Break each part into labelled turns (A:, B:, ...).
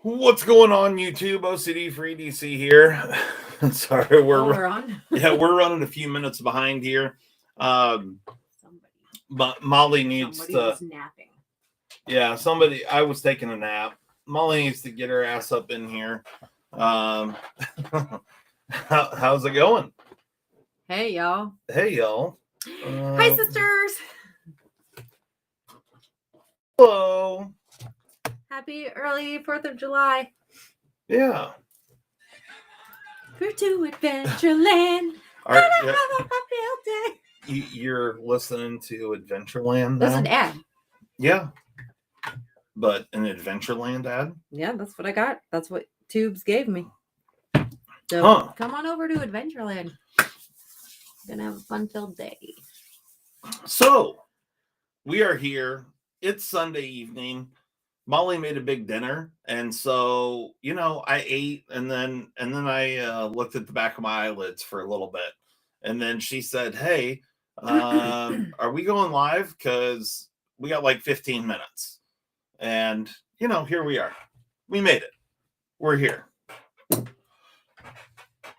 A: What's going on, YouTube? OCD for EDC here. Sorry,
B: we're on.
A: we're running a few minutes behind here. But Molly needs
B: Somebody
A: to.
B: was napping.
A: Yeah, somebody. I was taking a nap. Molly needs to get her ass up in here. How's it going?
B: Hey, y'all.
A: Hey, y'all.
B: Hi, sisters.
A: Hello.
B: Happy early 4th of July.
A: Yeah.
B: We're to Adventureland.
A: All right,
B: Have a happy day.
A: You're listening to Adventureland now?
B: That's an ad.
A: Yeah. But an Adventureland ad?
B: Yeah, that's what I got. That's what Tubes gave me. So come on over to Adventureland. Gonna have a fun-filled day.
A: So we are here. It's Sunday evening. Molly made a big dinner, and so I ate, and then I looked at the back of my eyelids for a little bit, and then she said, "Hey, are we going live? Because we got like 15 minutes." And here we are. We made it. We're here.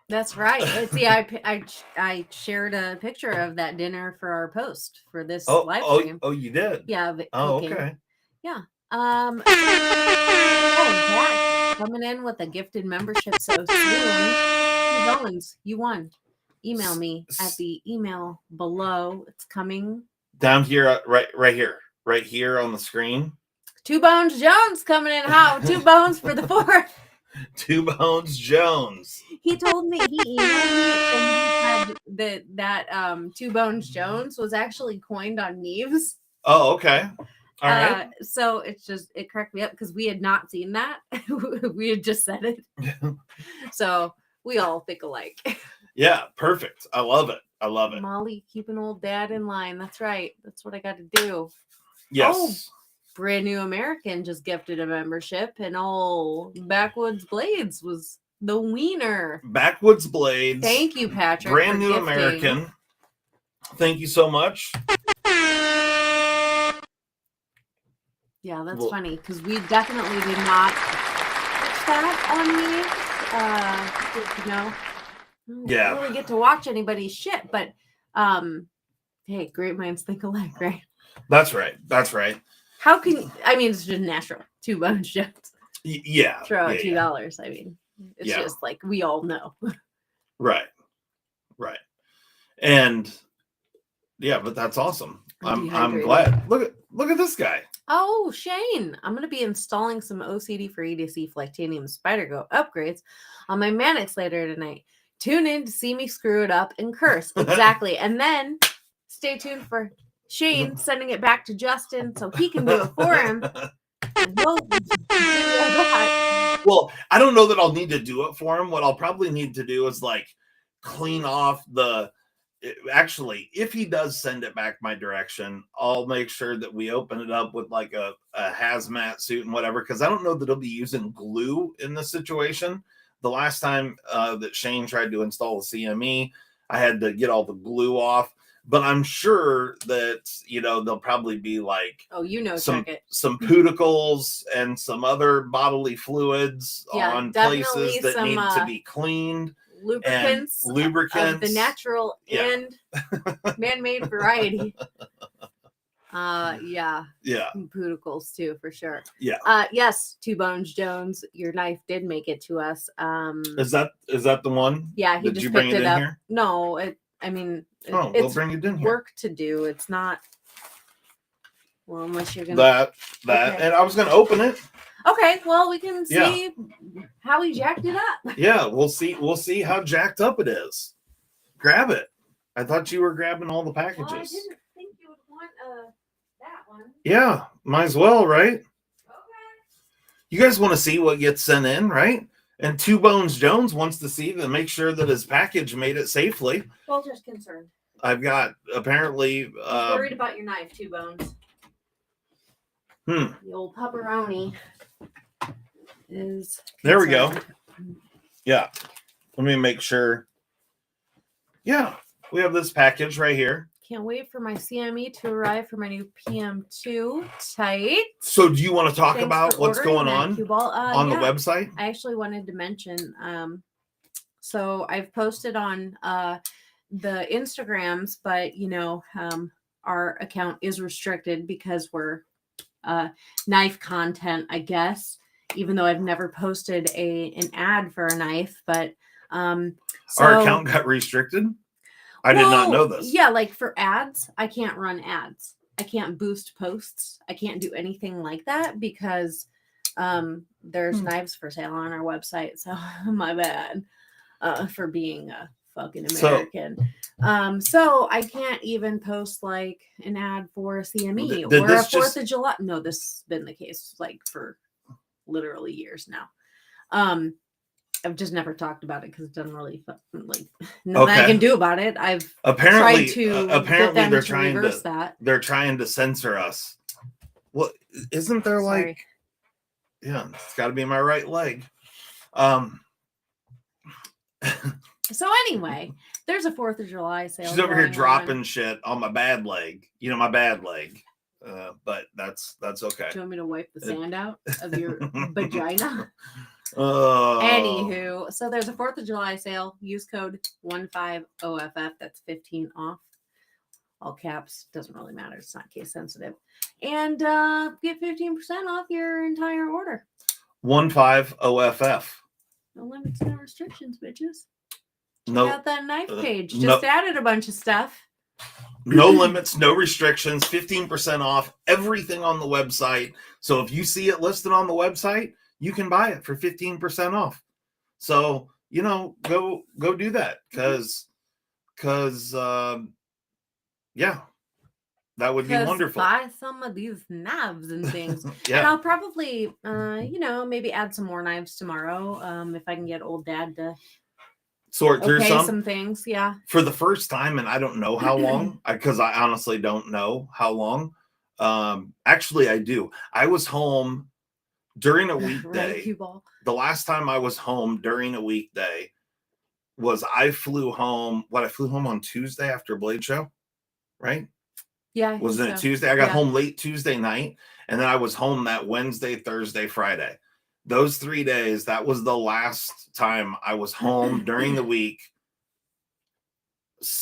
B: That's right. See, I shared a picture of that dinner for our post for this live stream.
A: Oh, you did?
B: Yeah.
A: Cooking. Okay.
B: Yeah. Coming in with a gifted membership so soon. Bones, you won. Email me at the email below. It's coming
A: down here, right here on the screen.
B: 2 Bones Jones coming in hot. 2 bones for the 4th.
A: 2 Bones Jones.
B: He told me, he emailed me, and he said that 2 Bones Jones was actually coined on Neves.
A: Oh, okay. All right.
B: So it cracked me up because we had not seen that. We had just said it. So we all think alike.
A: Yeah, perfect. I love it.
B: Molly, keep an old dad in line. That's right. That's what I got to do.
A: Yes.
B: Oh, Brand New American just gifted a membership, and Backwoods Blades was the wiener.
A: Backwoods Blades.
B: Thank you, Patrick.
A: Brand New American. Thank you so much.
B: Yeah, that's funny because we definitely did not watch that on me.
A: Yeah.
B: Don't really get to watch anybody's shit, but hey, great minds think alike, right?
A: That's right.
B: How can it's just natural. 2 Bones Jones.
A: Yeah.
B: Throw out $2. I mean, it's just like we all know.
A: Right. And yeah, but that's awesome. I'm glad. Look at this guy.
B: Oh, Shane, I'm going to be installing some OCD for EDC Flectanium Spider Go upgrades on my Mannix later tonight. Tune in to see me screw it up and curse. Exactly. And then stay tuned for Shane sending it back to Justin so he can do it for him.
A: Well, I don't know that I'll need to do it for him. What I'll probably need to do is like clean off actually, if he does send it back my direction, I'll make sure that we open it up with like a hazmat suit and whatever, because I don't know that he'll be using glue in this situation. The last time that Shane tried to install the CME, I had to get all the glue off, but I'm sure that there'll probably be like some pooticles and some other bodily fluids on places that need to be cleaned.
B: Lubricants of the natural and man-made variety. Pooticles too, for sure. Yes, 2 Bones Jones, your knife did make it to us.
A: Is that the one?
B: Yeah, he just picked it up. Here? No, it's
A: we'll bring it in here.
B: Work to do. It's not unless you're gonna
A: that and I was gonna open it.
B: Okay, well, we can see how he jacked it up.
A: Yeah, we'll see how jacked up it is. Grab it. I thought you were grabbing all the packages.
B: Well, I didn't think you would want that one.
A: Yeah, might as well, right?
B: Okay.
A: You guys want to see what gets sent in, right? And 2 Bones Jones wants to see to make sure that his package made it safely.
B: Walter's concerned.
A: I've got apparently
B: worried about your knife, 2 Bones. The old pepperoni is concerned.
A: There we go. Yeah. Let me make sure. Yeah. We have this package right here.
B: Can't wait for my CME to arrive for my new PM2 tight.
A: So do you want to talk
B: Thanks
A: about
B: for
A: what's
B: ordering
A: going
B: that,
A: on
B: Cue Ball.
A: on the website?
B: I actually wanted to mention, so I've posted on the Instagrams, but you know, our account is restricted because we're knife content, I guess, even though I've never posted an ad for a knife, but so,
A: our account got restricted. I did not know this.
B: Yeah, like for ads, I can't run ads. I can't boost posts. I can't do anything like that because there's knives for sale on our website. So my bad for being a fucking American. So I can't even post like an ad for a CME or a 4th of July. No, this has been the case like for literally years now. I've just never talked about it because it doesn't really like nothing I can do about it. I've
A: apparently
B: tried to
A: apparently
B: get them
A: they're
B: to
A: trying
B: reverse
A: to
B: that.
A: they're trying to censor us. Well, isn't there like yeah, it's got to be my right leg.
B: So anyway, there's a 4th of July sale.
A: She's over here dropping shit on my bad leg. You know, my bad leg. But that's okay.
B: Do you want me to wipe the sand out of your vagina?
A: Anywho,
B: so there's a 4th of July sale. Use code 15OFF. That's 15 off. All caps. Doesn't really matter. It's not case sensitive. And get 15% off your entire order.
A: 15OFF.
B: No limits, no restrictions, bitches. Check
A: out
B: that knife page. Just added a bunch of stuff.
A: No limits, no restrictions, 15% off everything on the website. So if you see it listed on the website, you can buy it for 15% off. So, you know, go do that because yeah, that would be wonderful.
B: Buy some of these knives and things.
A: Yeah.
B: And I'll probably, you know, maybe add some more knives tomorrow if I can get old dad to
A: sort through
B: some things. Yeah.
A: For the first time, and I don't know how long, because I honestly don't know how long. Actually, I do. I was home during a weekday.
B: Right,
A: the last time I was home during a weekday was I flew home. I flew home on Tuesday after Blade Show, right?
B: Yeah.
A: Wasn't it Tuesday? I got home late Tuesday night, and then I was home that Wednesday, Thursday, Friday. Those 3 days, that was the last time I was home during the week.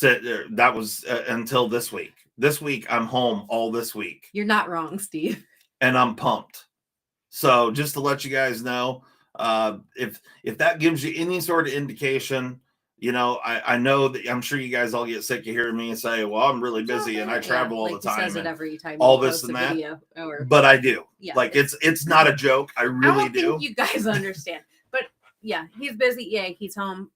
A: That was until this week. This week, I'm home all this week.
B: You're not wrong, Steve.
A: And I'm pumped. So just to let you guys know, if that gives you any sort of indication, you know, I know that I'm sure you guys all get sick of hearing me say, well, I'm really busy and I travel all the time.
B: He says it every time
A: all this and that. But I do. Yeah, like it's not a joke. I really do.
B: Think you guys understand. But yeah, he's busy. Yeah, he's home.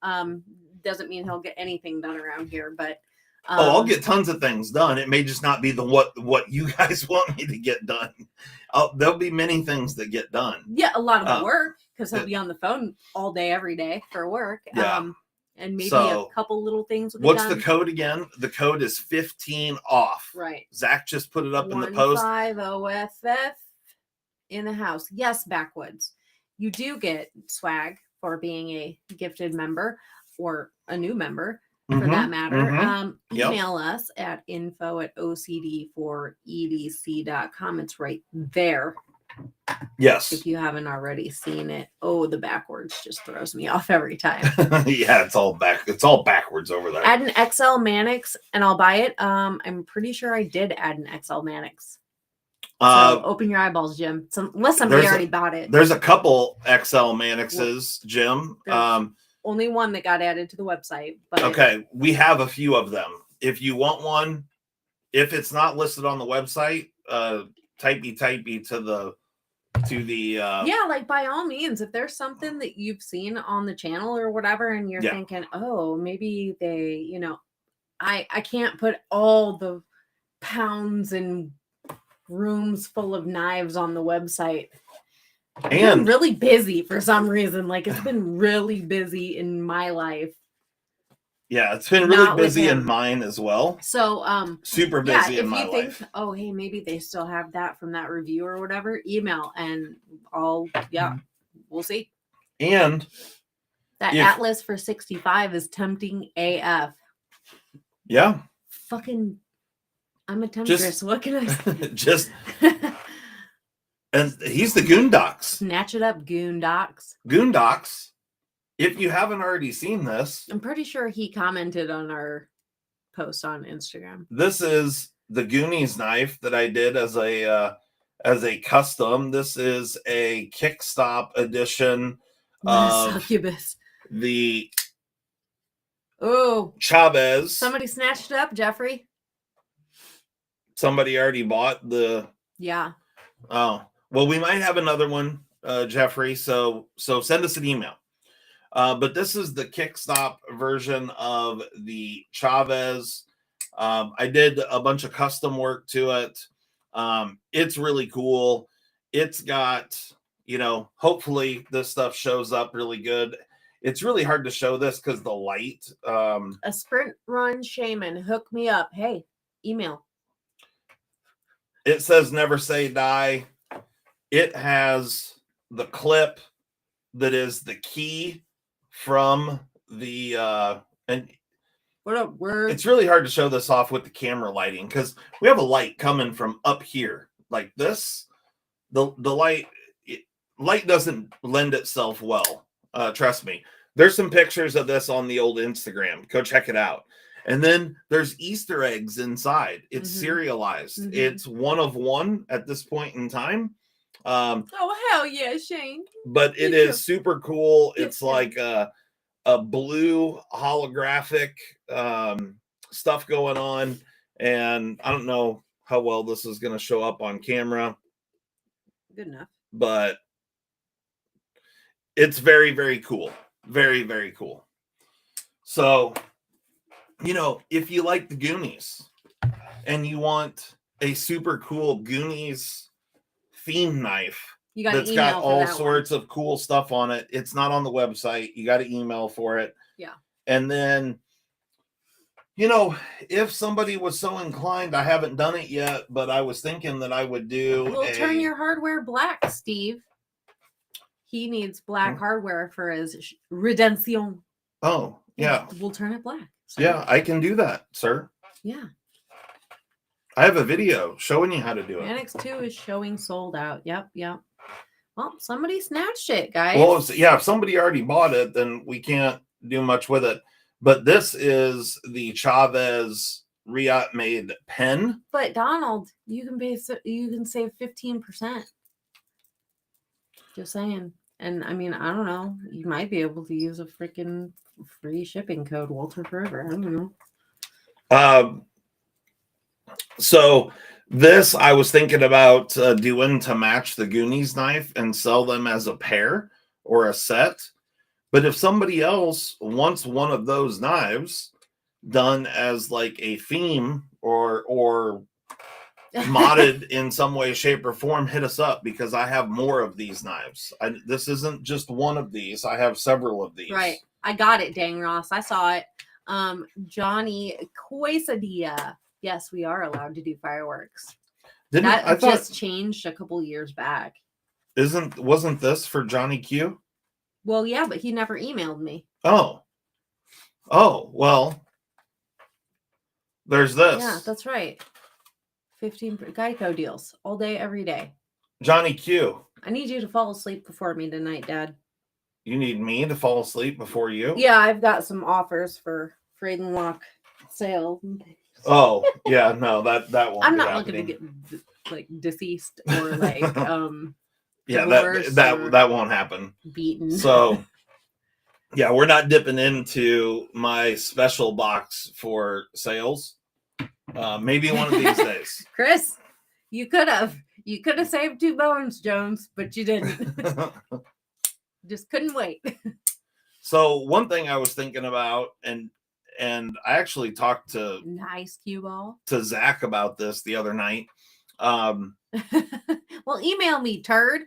B: Doesn't mean he'll get anything done around here, but
A: I'll get tons of things done. It may just not be the what you guys want me to get done. There'll be many things that get done.
B: Yeah, a lot of work because he'll be on the phone all day, every day for work.
A: Yeah.
B: And maybe a couple little things.
A: What's the code again? The code is 15 off.
B: Right.
A: Zach just put it up in the post.
B: 15OFF in the house. Yes, Backwoods. You do get swag for being a gifted member or a new member for that matter. Email us at info@ocd4edc.com. It's right there.
A: Yes.
B: If you haven't already seen it. Oh, the backwards just throws me off every time.
A: Yeah, it's all backwards over there.
B: Add an XL Mannix and I'll buy it. I'm pretty sure I did add an XL Mannix. So open your eyeballs, Jim. Unless somebody already bought it.
A: There's a couple XL Mannixes, Jim.
B: Only one that got added to the website. But
A: okay, we have a few of them. If you want one, if it's not listed on the website, typey to the
B: yeah, like by all means, if there's something that you've seen on the channel or whatever, and you're thinking, oh, maybe they, you know, I can't put all the pounds and rooms full of knives on the website. And really busy for some reason. Like it's been really busy in my life.
A: Yeah, it's been really busy in mine as well.
B: So
A: super busy in my life.
B: Oh, hey, maybe they still have that from that review or whatever. Email and we'll see.
A: And
B: that Atlas for 65 is tempting AF.
A: Yeah.
B: Fucking I'm a temptress. What can I say?
A: Just, and he's the Goondocks.
B: Snatch it up, Goondocks.
A: Goondocks. If you haven't already seen this,
B: I'm pretty sure he commented on our post on Instagram.
A: This is the Goonies knife that I did as a custom. This is a Kickstop edition of
B: Succubus.
A: the
B: Oh,
A: Chavez.
B: somebody snatched it up, Jeffrey.
A: Somebody already bought the.
B: Yeah.
A: Oh, well, we might have another one, Jeffrey. So send us an email. But this is the Kickstop version of the Chavez. I did a bunch of custom work to it. It's really cool. It's got, hopefully this stuff shows up really good. It's really hard to show this because the light.
B: A sprint run shaman, hook me up. Hey, email.
A: It says never say die. It has the clip that is the key from the and
B: what up, word?
A: It's really hard to show this off with the camera lighting because we have a light coming from up here like this. The light doesn't lend itself well. Trust me. There's some pictures of this on the old Instagram. Go check it out. And then there's Easter eggs inside. It's serialized. It's 1 of 1 at this point in time.
B: Oh hell yeah, Shane!
A: But it is super cool. It's like a blue holographic stuff going on, and I don't know how well this is going to show up on camera.
B: Good enough.
A: But it's very, very cool. Very, very cool. So, if you like the Goonies and you want a super cool Goonies theme knife that's got all sorts of cool stuff on it, it's not on the website. You got to email for it.
B: Yeah.
A: And then, if somebody was so inclined, I haven't done it yet, but I was thinking that I would do.
B: We'll turn your hardware black, Steve. He needs black hardware for his redemption.
A: Oh, yeah.
B: We'll turn it black.
A: So. Yeah, I can do that, sir.
B: Yeah.
A: I have a video showing you how to do it.
B: Annex 2 is showing sold out. Yep. Well, somebody snatched it, guys.
A: Well, if somebody already bought it, then we can't do much with it. But this is the Chavez Riot made pen.
B: But Donald, you can save 15%. Just saying. And I mean, I don't know. You might be able to use a freaking free shipping code, Walter Forever. I don't know.
A: So this I was thinking about doing to match the Goonies knife and sell them as a pair or a set. But if somebody else wants one of those knives done as like a theme or modded in some way, shape, or form, hit us up because I have more of these knives. This isn't just one of these. I have several of these.
B: Right. I got it, dang Ross. I saw it. Johnny Quesadilla. Yes, we are allowed to do fireworks. That just changed a couple years back.
A: Wasn't this for Johnny Q?
B: Well, yeah, but he never emailed me.
A: Oh, well, there's this.
B: Yeah, that's right. 15 Geico deals all day, every day.
A: Johnny Q.
B: I need you to fall asleep before me tonight, Dad.
A: You need me to fall asleep before you?
B: Yeah, I've got some offers for Trade and Lock sale.
A: Oh, yeah, no, that won't.
B: I'm not looking to get like deceased or like
A: yeah, that won't happen.
B: Beaten.
A: So yeah, we're not dipping into my special box for sales. Maybe one of these days.
B: Chris, you could have saved 2 bones, Jones, but you didn't. Just couldn't wait.
A: So one thing I was thinking about, and I actually talked to
B: nice cue ball
A: to Zach about this the other night.
B: Well, email me, turd.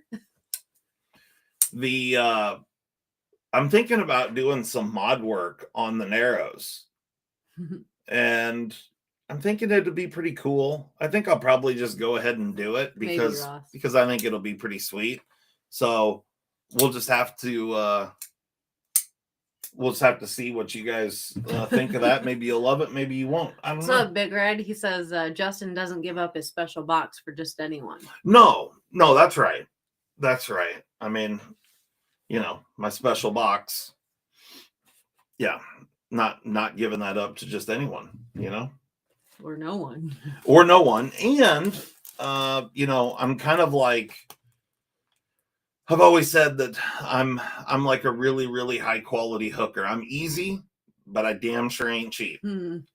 A: I'm thinking about doing some mod work on the Narrows, and I'm thinking it'd be pretty cool. I think I'll probably just go ahead and do it because I think it'll be pretty sweet. So we'll just have to we'll just have to see what you guys think of that. Maybe you'll love it, maybe you won't. I don't know.
B: So Big Red, he says Justin doesn't give up his special box for just anyone.
A: No, that's right. That's right. I mean, you know, my special box. Yeah, not giving that up to just anyone, you know,
B: or no one.
A: And you know, I'm kind of like, I've always said that I'm like a really, really high quality hooker. I'm easy, but I damn sure ain't cheap.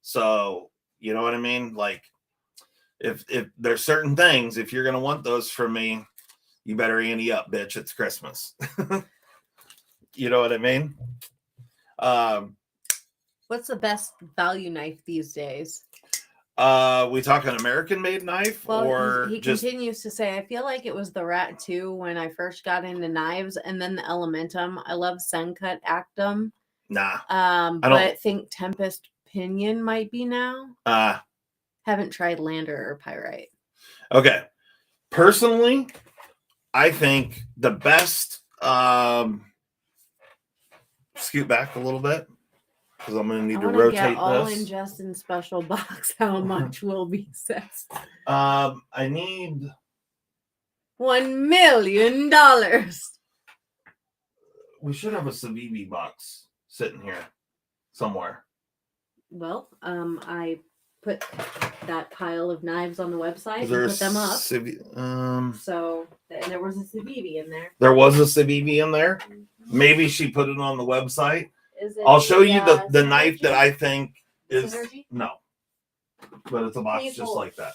A: So, you know what I mean? Like, if there's certain things, if you're gonna want those from me, you better ante up, bitch. It's Christmas. You know what I mean?
B: What's the best value knife these days?
A: We talk an American made knife,
B: well,
A: or
B: he
A: just...
B: continues to say, I feel like it was the Rat 2 when I first got into knives, and then the Elementum. I love Sencut Actum.
A: Nah.
B: But think Tempest Pinion might be now. Haven't tried Lander or Pyrite.
A: Okay. Personally, I think the best, scoot back a little bit, because I'm going to need to rotate
B: get all
A: this.
B: In Justin's special box, how much will be assessed?
A: I need
B: $1 million.
A: We should have a Civivi box sitting here somewhere.
B: Well, I put that pile of knives on the website and put them up. So there was a Civivi in there.
A: There was a Civivi in there. Maybe she put it on the website. I'll show you the knife that I think is no, but it's a box just like that.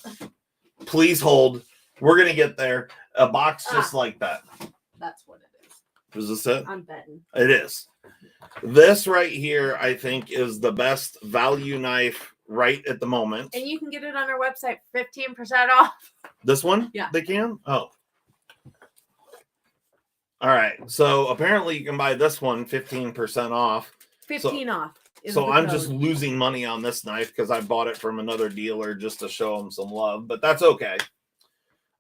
A: Please hold. We're gonna get there. A box just like that.
B: That's what it
A: Is
B: is.
A: this it?
B: I'm betting.
A: It is. This right here, I think, is the best value knife right at the moment.
B: And you can get it on our website 15% off.
A: This one?
B: Yeah.
A: They can? Oh. All right. So apparently you can buy this one 15% off.
B: 15 off.
A: So I'm just losing money on this knife because I bought it from another dealer just to show them some love, but that's okay.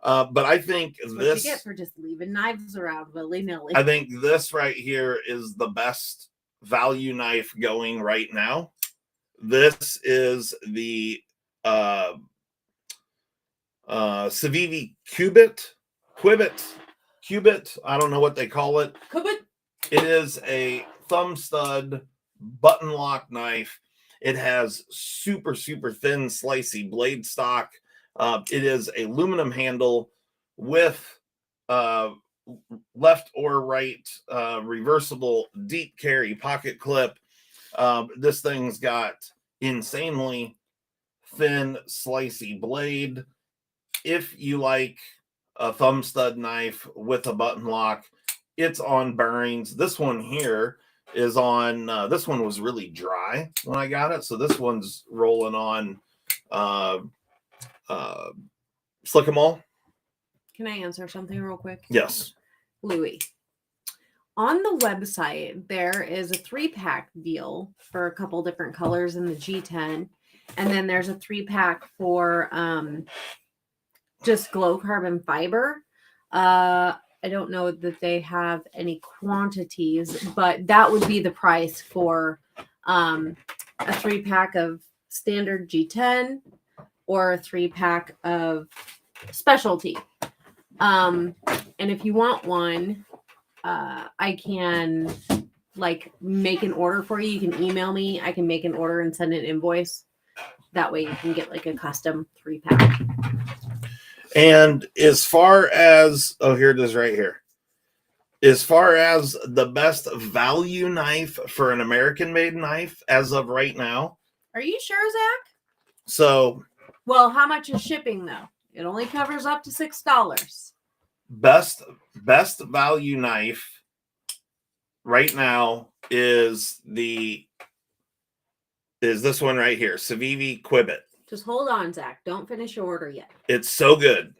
A: But I think
B: that's
A: this...
B: what you get for just leaving knives around willy-nilly.
A: I think this right here is the best value knife going right now. This is the Civivi Cubit. I don't know what they call it.
B: Cubit.
A: It is a thumb stud button lock knife. It has super, super thin, slicey blade stock. It is aluminum handle with left or right reversible deep carry pocket clip. This thing's got insanely thin, slicey blade. If you like a thumb stud knife with a button lock, it's on bearings. This one here is on, this one was really dry when I got it. So this one's rolling on Slick 'em All.
B: Can I answer something real quick?
A: Yes.
B: Louis. On the website, there is a 3-pack deal for a couple different colors in the G10. And then there's a 3-pack for just glow carbon fiber. I don't know that they have any quantities, but that would be the price for a 3-pack of standard G10 or a 3-pack of specialty. And if you want one, I can like make an order for you. You can email me. I can make an order and send an invoice. That way you can get like a custom 3-pack.
A: And as far as, oh, here it is right here. As far as the best value knife for an American made knife as of right now.
B: Are you sure, Zach?
A: So.
B: Well, how much is shipping though? It only covers up to $6.
A: Best value knife right now is this one right here, Civivi Quibit.
B: Just hold on, Zach. Don't finish your order yet.
A: It's so good.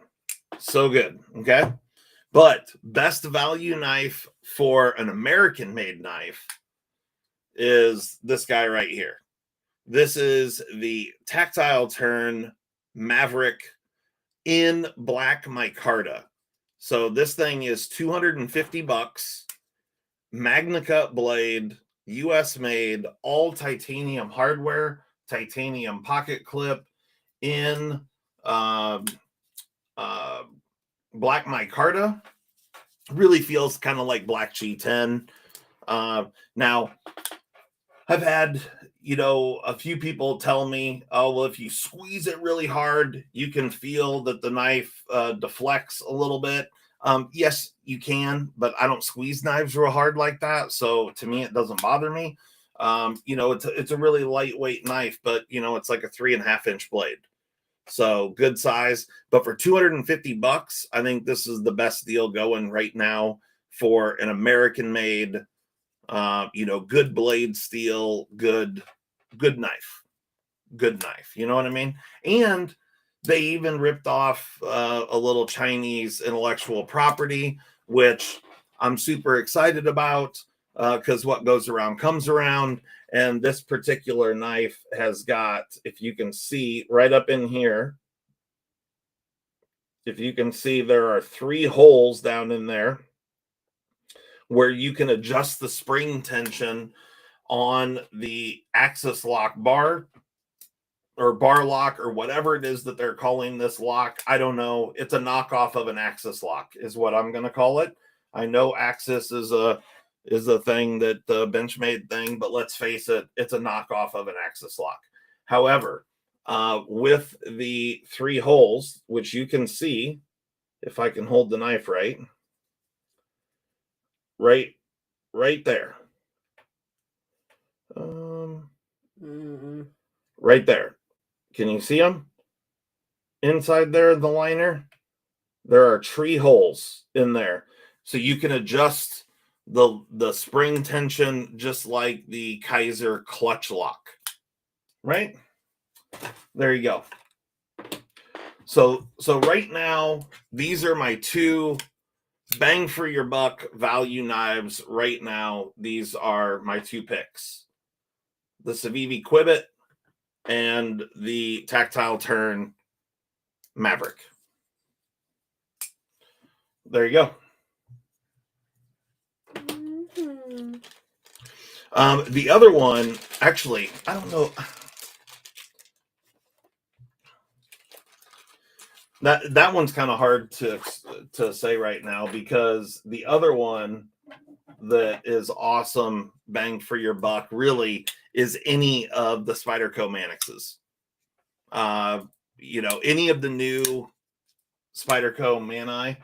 A: So good. Okay. But best value knife for an American made knife is this guy right here. This is the Tactile Turn Maverick in black micarta. So this thing is $250. Magna Cut blade, US made, all titanium hardware, titanium pocket clip in uh, uh, black micarta. Really feels kind of like black G10. Now, I've had, a few people tell me, oh, well, if you squeeze it really hard, you can feel that the knife deflects a little bit. Yes, you can, but I don't squeeze knives real hard like that. So to me, it doesn't bother me. It's a really lightweight knife, but it's like a 3.5-inch blade. So good size, but for $250, I think this is the best deal going right now for an American made, good blade steel, good knife, You know what I mean? And they even ripped off a little Chinese intellectual property, which I'm super excited about because what goes around comes around. And this particular knife has got, if you can see right up in here, if you can see, there are 3 holes down in there where you can adjust the spring tension on the axis lock bar or bar lock or whatever it is that they're calling this lock. I don't know. It's a knockoff of an axis lock is what I'm going to call it. I know axis is a thing that the Benchmade thing, but let's face it, it's a knockoff of an axis lock. However, with the 3 holes, which you can see, if I can hold the knife right there. Right there. Can you see them? Inside there, the liner, there are 3 holes in there. So you can adjust the spring tension just like the Kaiser clutch lock. Right? There you go. So right now, these are my 2 bang for your buck value knives right now. These are my 2 picks. The Civivi Quibbit and the Tactile Turn Maverick. There you go. The other one, actually, I don't know. That one's kind of hard to say right now because the other one that is awesome, bang for your buck, really is any of the Spyderco Manixes. Any of the new Spyderco Mani.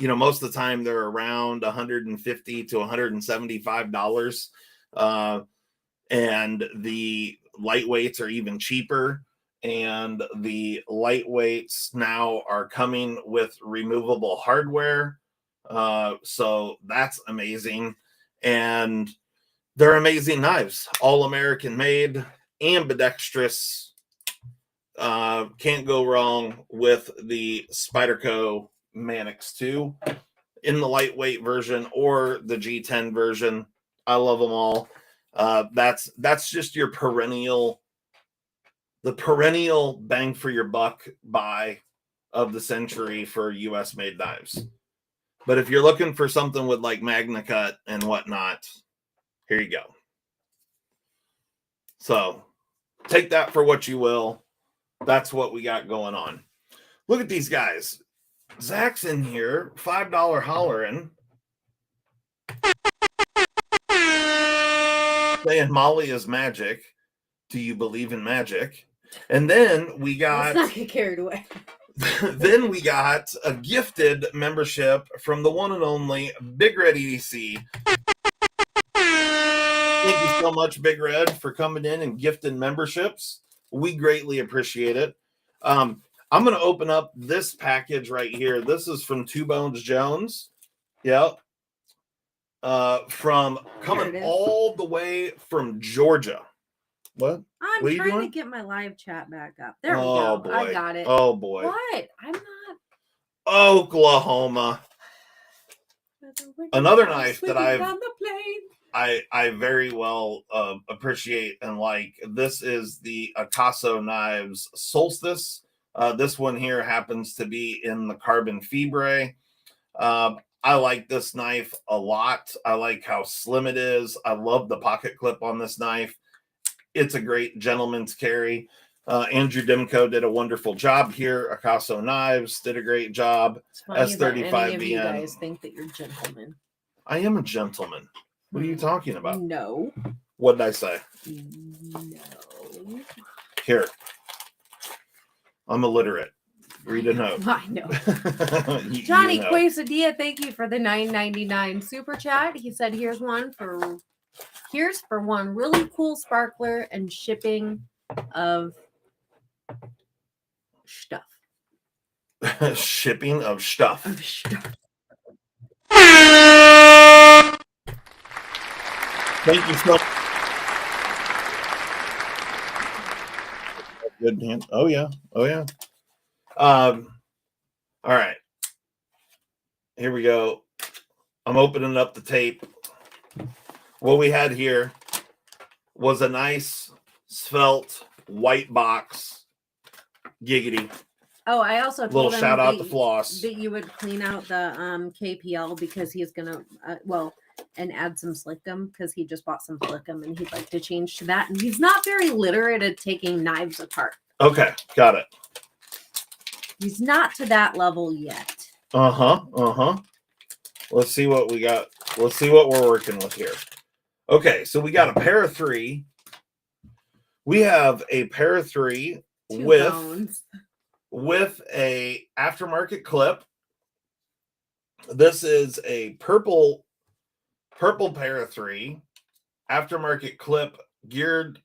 A: Most of the time they're around $150 to $175. And the lightweights are even cheaper. And the lightweights now are coming with removable hardware. So that's amazing. And they're amazing knives, all American made, ambidextrous. Can't go wrong with the Spyderco Manix 2 in the lightweight version or the G10 version. I love them all. That's just your perennial bang for your buck buy of the century for US made knives. But if you're looking for something with like Magna Cut and whatnot, here you go. So take that for what you will. That's what we got going on. Look at these guys. Zach's in here, $5 hollering, saying Molly is magic. Do you believe in magic? And then we got...
B: Let's not get carried away.
A: Then we got a gifted membership from the one and only Big Red EDC. Thank you so much, Big Red, for coming in and gifting memberships. We greatly appreciate it. I'm going to open up this package right here. This is from Two Bones Jones. Yep. From coming all the way from Georgia. What?
B: I'm
A: what
B: trying to get my live chat back up. There we
A: go.
B: Boy. I got it.
A: Oh, boy.
B: What? I'm not.
A: Oklahoma. Another knife that I very well appreciate and like. This is the Acaso Knives Solstice. This one here happens to be in the carbon fibre. I like this knife a lot. I like how slim it is. I love the pocket clip on this knife. It's a great gentleman's carry. Andrew Demko did a wonderful job here. Akaso Knives did a great job.
B: It's funny that
A: S35
B: any of you
A: VN.
B: guys think that you're gentlemen.
A: I am a gentleman. What are you talking about?
B: No.
A: What did I say?
B: No.
A: Here. I'm illiterate. Read a note.
B: I know.
A: you
B: Johnny
A: know.
B: Quesadilla, thank you for the $9.99 super chat. He said, here's for one really cool sparkler and shipping of stuff.
A: Shipping of stuff. Thank you so much. Good hand. Oh yeah. All right. Here we go. I'm opening up the tape. What we had here was a nice svelte white box. Giggity.
B: Oh, I also told
A: Little
B: him
A: shout out to Floss
B: that you would clean out the KPL because he's gonna and add some slickum because he just bought some slickum and he'd like to change to that. And he's not very literate at taking knives apart.
A: Okay, got it.
B: He's not to that level yet.
A: Let's see what we got. Let's see what we're working with here. Okay, so we got a pair of 3. We have a pair of 3 with a aftermarket clip. This is a purple pair of 3 aftermarket clip geared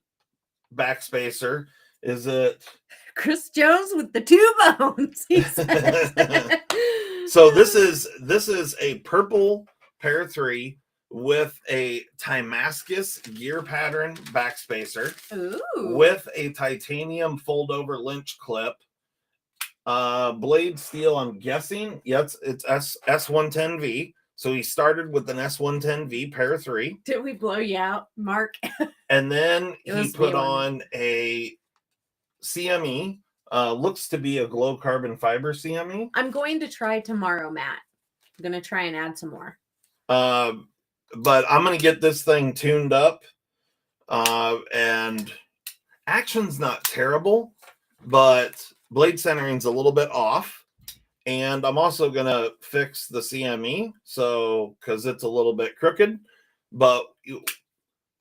A: backspacer. Is it
B: Chris Jones with the 2 bones? He says.
A: So this is a purple pair of 3 with a Timascus gear pattern backspacer.
B: Ooh.
A: With a titanium fold over lynch clip. Blade steel, I'm guessing. Yes, it's S110V. So he started with an S110V pair of 3.
B: Did we blow you out, Mark?
A: And then he put
B: V1.
A: on a CME. Looks to be a glow carbon fiber CME.
B: I'm going to try tomorrow, Matt. I'm going to try and add some more.
A: But I'm going to get this thing tuned up. And action's not terrible, but blade centering's a little bit off. And I'm also going to fix the CME, because it's a little bit crooked. But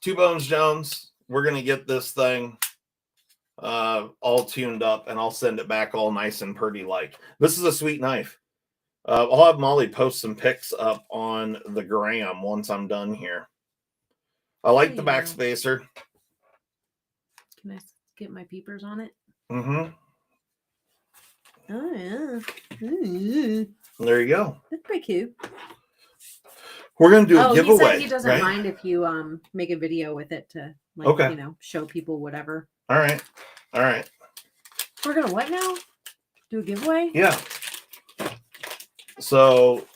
A: 2 Bones Jones, we're going to get this thing all tuned up, and I'll send it back all nice and pretty like. This is a sweet knife. I'll have Molly post some pics up on the gram once I'm done here. I like the backspacer.
B: Can I get my peepers on it?
A: Mm-hmm.
B: Oh, yeah.
A: There you go.
B: That's pretty cute.
A: We're going to do a giveaway.
B: He said he doesn't mind if you make a video with it to, show people whatever.
A: All right.
B: We're going to what now? Do a giveaway?
A: Yeah. So.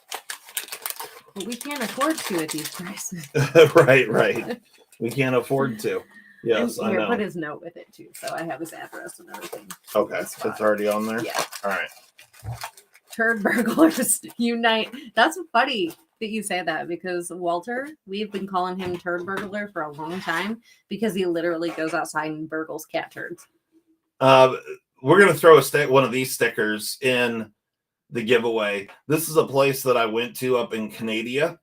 B: But we can't afford to at these prices.
A: Right. We can't afford to. Yes, I know.
B: Put his note with it too, so I have his address and everything.
A: Okay, it's already on there?
B: Yeah.
A: All right.
B: Turd burglars unite. That's funny that you say that because Walter, we've been calling him turd burglar for a long time because he literally goes outside and burgles cat turds.
A: We're going to throw one of these stickers in the giveaway. This is a place that I went to up in Canada,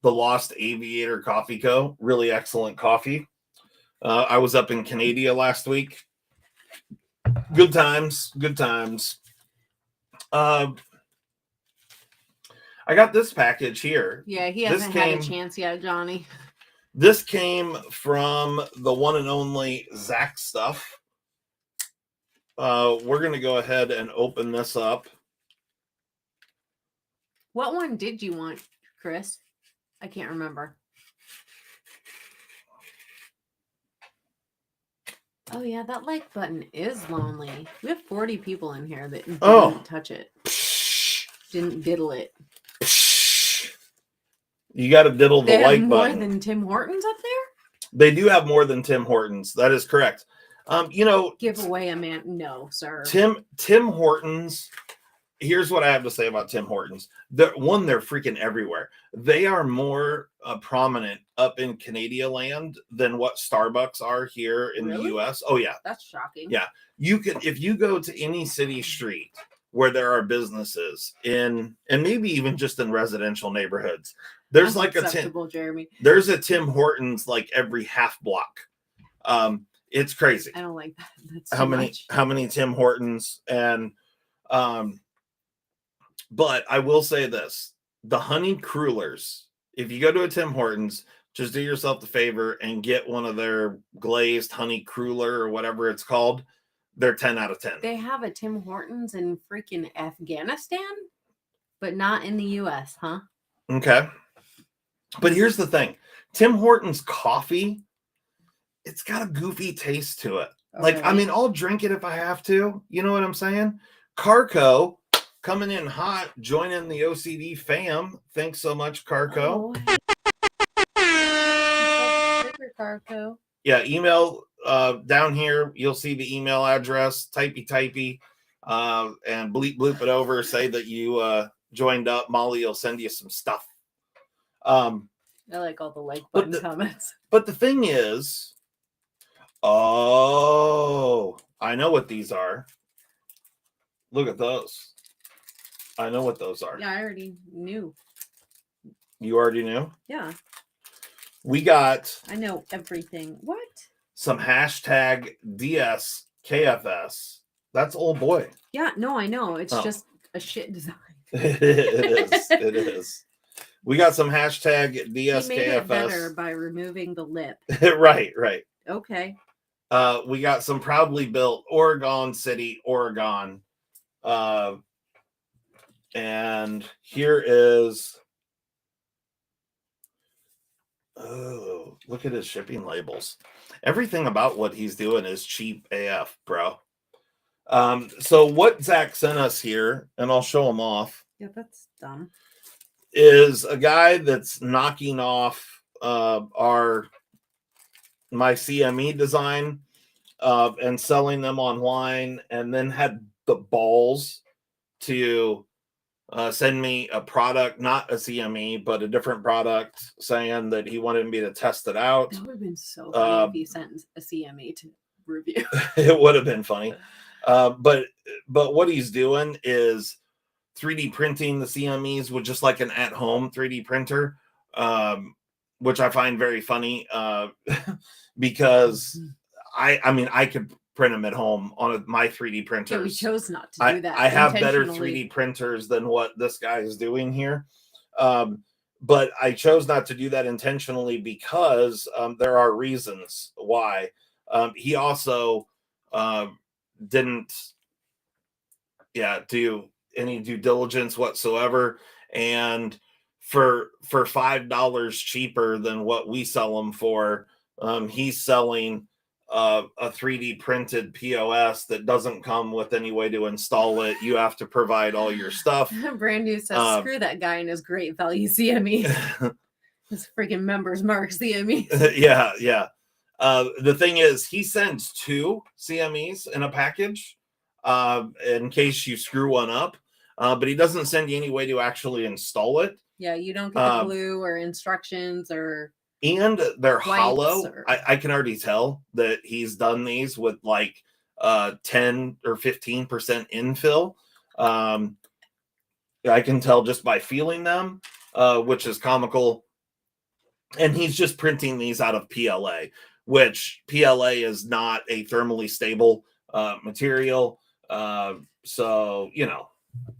A: the Lost Aviator Coffee Co. Really excellent coffee. I was up in Canada last week. Good times. I got this package here.
B: Yeah, he hasn't had a chance yet, Johnny.
A: This came from the one and only Zach Stuff. We're going to go ahead and open this up.
B: What one did you want, Chris? I can't remember. Oh, yeah, that like button is lonely. We have 40 people in here that didn't touch it. Didn't diddle it.
A: You got to diddle the like
B: more
A: button.
B: More than Tim Hortons up there?
A: They do have more than Tim Hortons. That is correct.
B: Give away a man. No, sir.
A: Tim Hortons here's what I have to say about Tim Hortons. They're freaking everywhere. They are more prominent up in Canada land than what Starbucks are here in the US. Oh yeah,
B: that's shocking.
A: Yeah, you can, if you go to any city street where there are businesses in, and maybe even just in residential neighborhoods, there's
B: that's
A: like
B: Jeremy.
A: There's a Tim Hortons like every half block. It's crazy.
B: I don't like that. That's
A: how many Tim Hortons, and but I will say this: the honey crullers. If you go to a Tim Hortons, just do yourself the favor and get one of their glazed honey cruller or whatever it's called. They're 10 out of 10.
B: They have a Tim Hortons in freaking Afghanistan, but not in the US, huh?
A: Okay. But here's the thing: Tim Hortons coffee, it's got a goofy taste to it. Like, I mean, I'll drink it if I have to. You know what I'm saying? Carco coming in hot, joining the OCD fam. Thanks so much, Carco.
B: Carco.
A: Yeah, email down here. You'll see the email address. Typey, and bloop it over. Say that you joined up. Molly will send you some stuff.
B: I like all the like button comments.
A: But the thing is, oh, I know what these are. Look at those. I know what those are.
B: Yeah, I already knew.
A: You already knew?
B: Yeah.
A: We got...
B: I know everything. What?
A: Some hashtag DSKFS. That's old boy.
B: Yeah, no, I know. It's just a shit design.
A: It is. It is. We got some hashtag DSKFS.
B: He made it better by removing the lip.
A: Right.
B: Okay.
A: We got some proudly built Oregon City, Oregon. And here is... Oh, look at his shipping labels. Everything about what he's doing is cheap AF, bro. So what Zach sent us here, and I'll show him off.
B: Yeah, that's dumb.
A: Is a guy that's knocking off my CME design and selling them online, and then had the balls to send me a product, not a CME, but a different product, saying that he wanted me to test it out.
B: That would have been so funny if you sent a CME to review.
A: It would have been funny. But what he's doing is 3D printing the CMEs with just like an at-home 3D printer, which I find very funny because I mean, I could print them at home on my 3D printers.
B: Yeah, we chose not to do that.
A: I have better 3D printers than what this guy is doing here. But I chose not to do that intentionally because there are reasons why. He also didn't do any due diligence whatsoever. And for $5 cheaper than what we sell them for, he's selling a 3D printed POS that doesn't come with any way to install it. You have to provide all your stuff.
B: Brand new says, screw that guy and his great value CME. His freaking members mark CME.
A: Yeah. The thing is, he sends 2 CMEs in a package in case you screw one up. But he doesn't send you any way to actually install it.
B: Yeah, you don't get the glue or instructions or...
A: And they're hollow. I can already tell that he's done these with like 10 or 15% infill. I can tell just by feeling them, which is comical. And he's just printing these out of PLA, which PLA is not a thermally stable material. So, you know,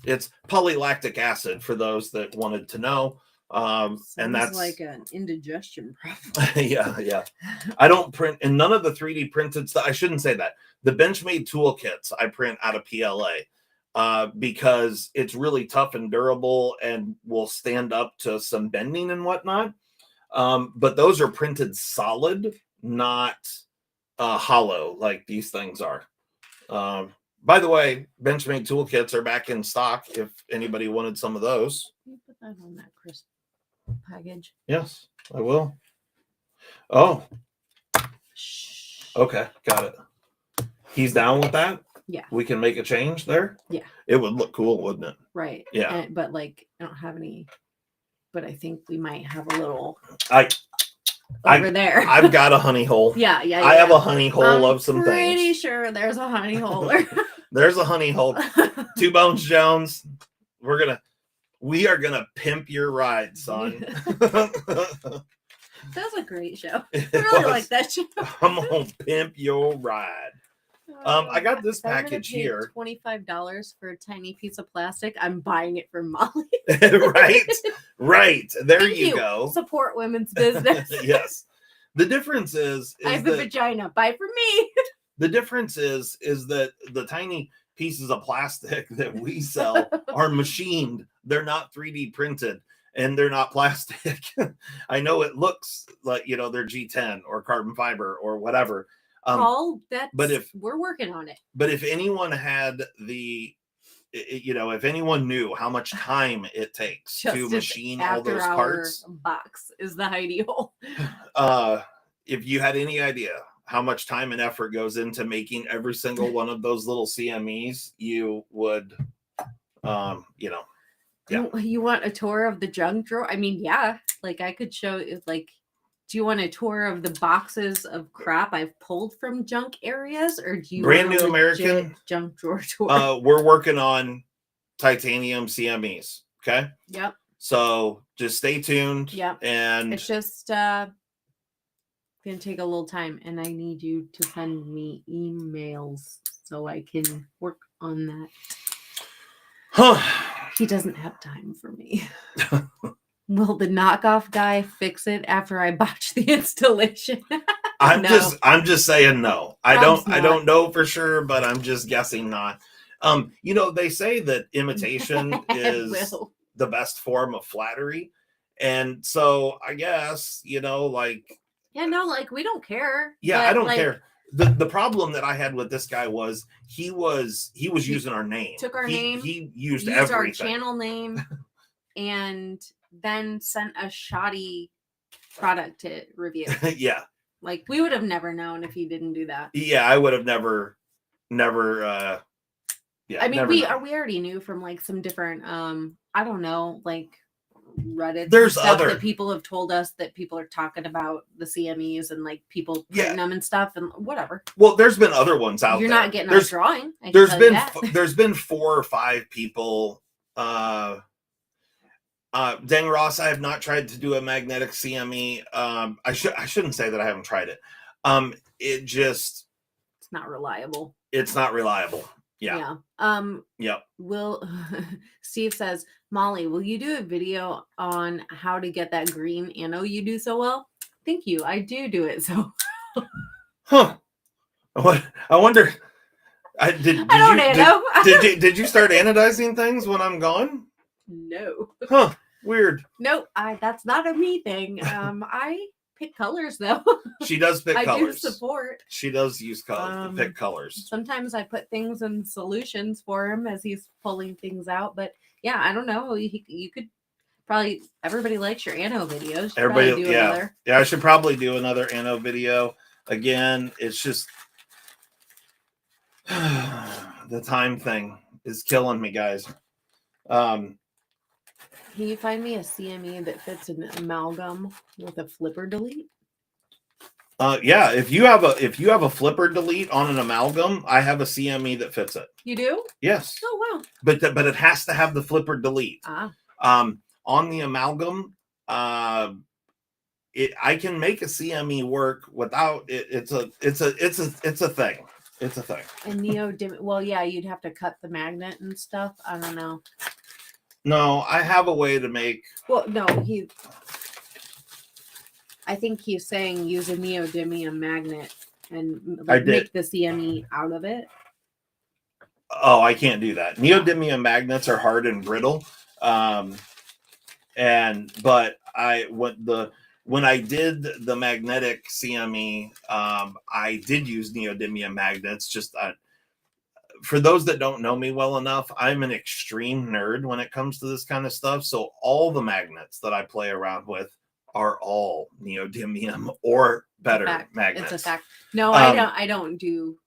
A: it's polylactic acid for those that wanted to know. And that's
B: like an indigestion problem.
A: yeah. I don't print, and none of the 3D printed stuff. I shouldn't say that. The Benchmade toolkits I print out of PLA because it's really tough and durable and will stand up to some bending and whatnot. But those are printed solid, not hollow like these things are. By the way, Benchmade toolkits are back in stock if anybody wanted some of those.
B: Can you put that on that crisp package?
A: Yes, I will. Oh. Okay, got it. He's down with that?
B: Yeah.
A: we can make a change there.
B: Yeah.
A: It would look cool, wouldn't it?
B: Right.
A: Yeah.
B: But like, I don't have any. But I think we might have a little
A: over
B: there.
A: I've got a honey hole.
B: Yeah.
A: I have a honey hole of some
B: pretty
A: things.
B: sure there's a honey holer.
A: There's a honey hole. Two Bones Jones. We are gonna pimp your ride, son.
B: That was a great show. I really like that show.
A: I'm gonna pimp your ride. I got this package here.
B: $25 for a tiny piece of plastic. I'm buying it for Molly.
A: Right. There
B: Thank
A: you go.
B: Support women's business.
A: Yes. The difference is
B: I have a vagina. Buy for me.
A: The difference is that the tiny pieces of plastic that we sell are machined. They're not 3D printed. And they're not plastic. I know it looks like, they're G10 or carbon fiber or whatever.
B: Paul, we're working on it.
A: But if anyone had if anyone knew how much time it takes to machine all those parts,
B: box is the Heidi hole.
A: If you had any idea how much time and effort goes into making every single one of those little CMEs, you would,
B: Yeah. You want a tour of the junk drawer? I mean, yeah. Like I could show you. Like, do you want a tour of the boxes of crap I've pulled from junk areas, or do you
A: Brand
B: want
A: New
B: a
A: American
B: junk drawer tour?
A: We're working on titanium CMEs. Okay.
B: Yep.
A: So just stay tuned.
B: Yep.
A: And
B: it's just gonna take a little time, and I need you to send me emails so I can work on that. He doesn't have time for me. Will the knockoff guy fix it after I botch the installation?
A: I'm just saying no. I don't know for sure, but I'm just guessing not. They say that imitation is the best form of flattery. And so I guess, we
B: don't care.
A: Yeah, I don't care. The problem that I had with this guy was he was using our name.
B: Took our name.
A: He used everything.
B: Our channel name, and then sent a shoddy product to review.
A: Yeah.
B: Like we would have never known if he didn't do that.
A: Yeah, I would have never. Yeah.
B: I mean, we already knew from like some different I don't know, like Reddit.
A: There's
B: stuff
A: other
B: that people have told us that people are talking about the CMEs and like people printing them and stuff and whatever.
A: Well, there's been other ones out there.
B: You're not getting our drawing.
A: There's been 4 or 5 people. Dang Ross, I have not tried to do a magnetic CME. I shouldn't say that I haven't tried it. It's
B: not reliable.
A: It's not reliable. Yeah.
B: Yep. Steve says, Molly, will you do a video on how to get that green anode you do so well? Thank you. I do it so.
A: Huh. What? I wonder. Did you start anodizing things when I'm gone?
B: No.
A: Huh. Weird.
B: No, that's not a me thing. I pick colors though.
A: She does pick colors.
B: I do support.
A: She does use colors to pick colors.
B: Sometimes I put things in solutions for him as he's pulling things out. But yeah, I don't know. You could probably. Everybody likes your anode videos.
A: Everybody, yeah. I should probably do another anode video. Again, it's just the time thing is killing me, guys.
B: Can you find me a CME that fits an amalgam with a flipper delete?
A: Yeah, if you have a flipper delete on an amalgam, I have a CME that fits it.
B: You do?
A: Yes.
B: Oh wow.
A: But it has to have the flipper delete. On the amalgam, I can make a CME work without it. It's a thing. It's a thing.
B: And neodymium. Well, yeah, you'd have to cut the magnet and stuff. I don't know.
A: No, I have a way to make.
B: Well, no, I think he's saying use a neodymium magnet and make the CME out of it.
A: Oh, I can't do that. Neodymium magnets are hard and brittle. When I did the magnetic CME, I did use neodymium magnets. Just for those that don't know me well enough, I'm an extreme nerd when it comes to this kind of stuff. So all the magnets that I play around with are all neodymium or better magnets.
B: It's a fact. No, I don't do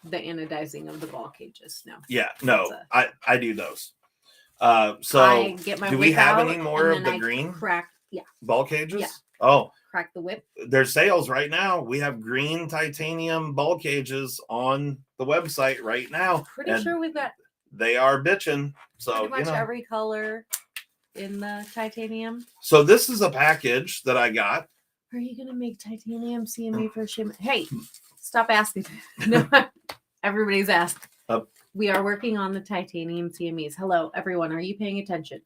B: the anodizing of the ball cages. No.
A: Yeah, no, I do those. So
B: I get my
A: do we
B: whip
A: have
B: out,
A: any more
B: and
A: of
B: then
A: the
B: I
A: green
B: crack. Yeah,
A: ball cages?
B: Yeah.
A: Oh,
B: crack the whip.
A: there's sales right now. We have green titanium ball cages on the website right now.
B: Pretty
A: and
B: sure we've got
A: they are bitching. So
B: pretty much
A: you know.
B: every color in the titanium.
A: So this is a package that I got.
B: Are you gonna make titanium CME for shim? Hey, stop asking. No, everybody's asked. We are working on the titanium CMEs. Hello, everyone. Are you paying attention?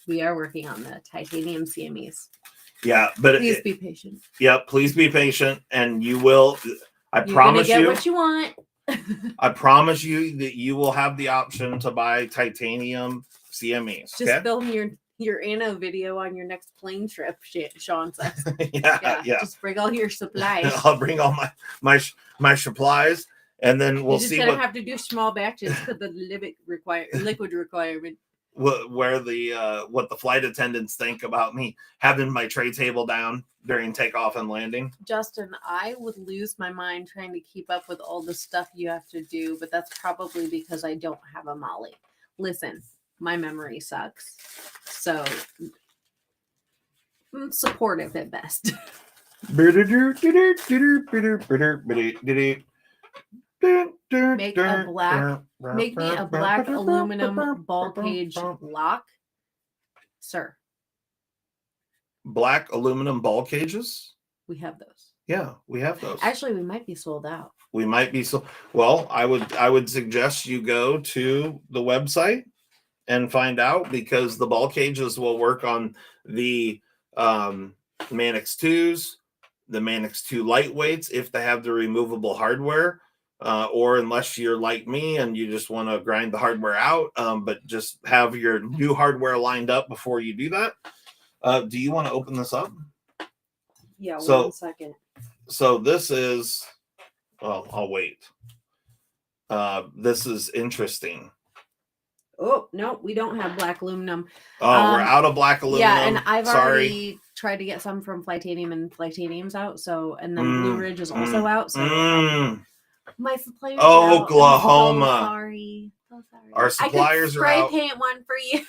B: We are working on the titanium CMEs.
A: Yeah, but
B: please be patient.
A: Yeah, please be patient, and you will. I
B: You're
A: promise
B: gonna get
A: you
B: what you want.
A: I promise you that you will have the option to buy titanium CMEs.
B: Just film your Anno video on your next plane trip, Sean says.
A: yeah.
B: Just bring all your supplies.
A: I'll bring all my supplies, and then we'll see.
B: You're just gonna have to do small batches because the liquid requirement.
A: Where the what the flight attendants think about me having my tray table down during takeoff and landing.
B: Justin, I would lose my mind trying to keep up with all the stuff you have to do, but that's probably because I don't have a Molly. Listen, my memory sucks, so I'm supportive at best. Make me a black aluminum ball cage lock, sir.
A: Black aluminum ball cages?
B: We have those.
A: Yeah, we have those.
B: Actually, we might be sold out.
A: We might be so. Well, I would suggest you go to the website and find out, because the ball cages will work on the Manix 2s, the Manix 2 lightweights if they have the removable hardware. Or unless you're like me and you just want to grind the hardware out, but just have your new hardware lined up before you do that. Do you want to open this up?
B: Yeah, 1 second.
A: So this is, well, I'll wait. This is interesting.
B: Oh, no, we don't have black aluminum.
A: Oh, we're out of black aluminum.
B: Yeah, and I've already tried to get some from Flightanium, and Flightanium's out. So, and then Blue Ridge is also out. So, my suppliers are
A: Oklahoma.
B: Out. So sorry. So sorry.
A: Our suppliers are out.
B: I could spray paint one for you.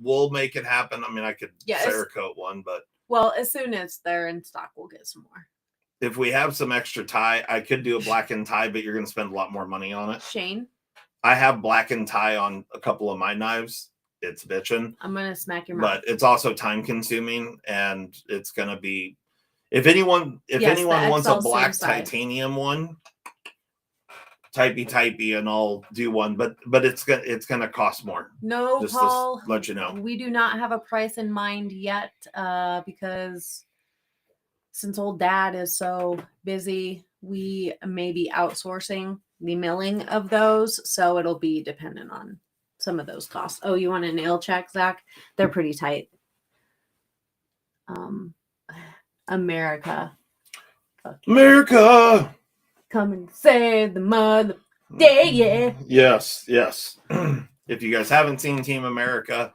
A: We'll make it happen. I mean, I could Cerakote one, but
B: well, as soon as they're in stock, we'll get some more.
A: If we have some extra tie, I could do a blackened tie, but you're going to spend a lot more money on it.
B: Shane,
A: I have blackened tie on a couple of my knives. It's bitching.
B: I'm going to smack your mouth.
A: But it's also time consuming, and it's going to be, if anyone wants a black titanium one, typey, and I'll do one, but it's gonna cost more.
B: No,
A: just
B: Paul,
A: to let you know.
B: We do not have a price in mind yet, because since old dad is so busy, we may be outsourcing the milling of those, so it'll be dependent on some of those costs. Oh, you want a nail check, Zach? They're pretty tight. America. Come and save the mother day, yeah.
A: Yes. If you guys haven't seen Team America,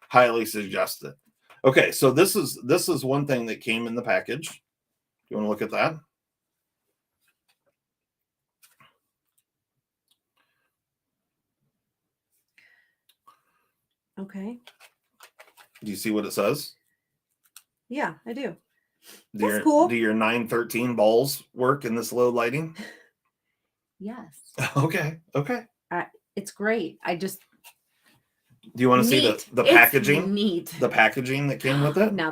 A: highly suggest it. Okay, so this is one thing that came in the package. You want to look at that?
B: Okay.
A: Do you see what it says?
B: Yeah, I do.
A: That's cool. Do your 913 balls work in this low lighting?
B: Yes.
A: Okay.
B: It's great. I just.
A: Do you want to see the packaging?
B: Neat.
A: The packaging that came with it?
B: Now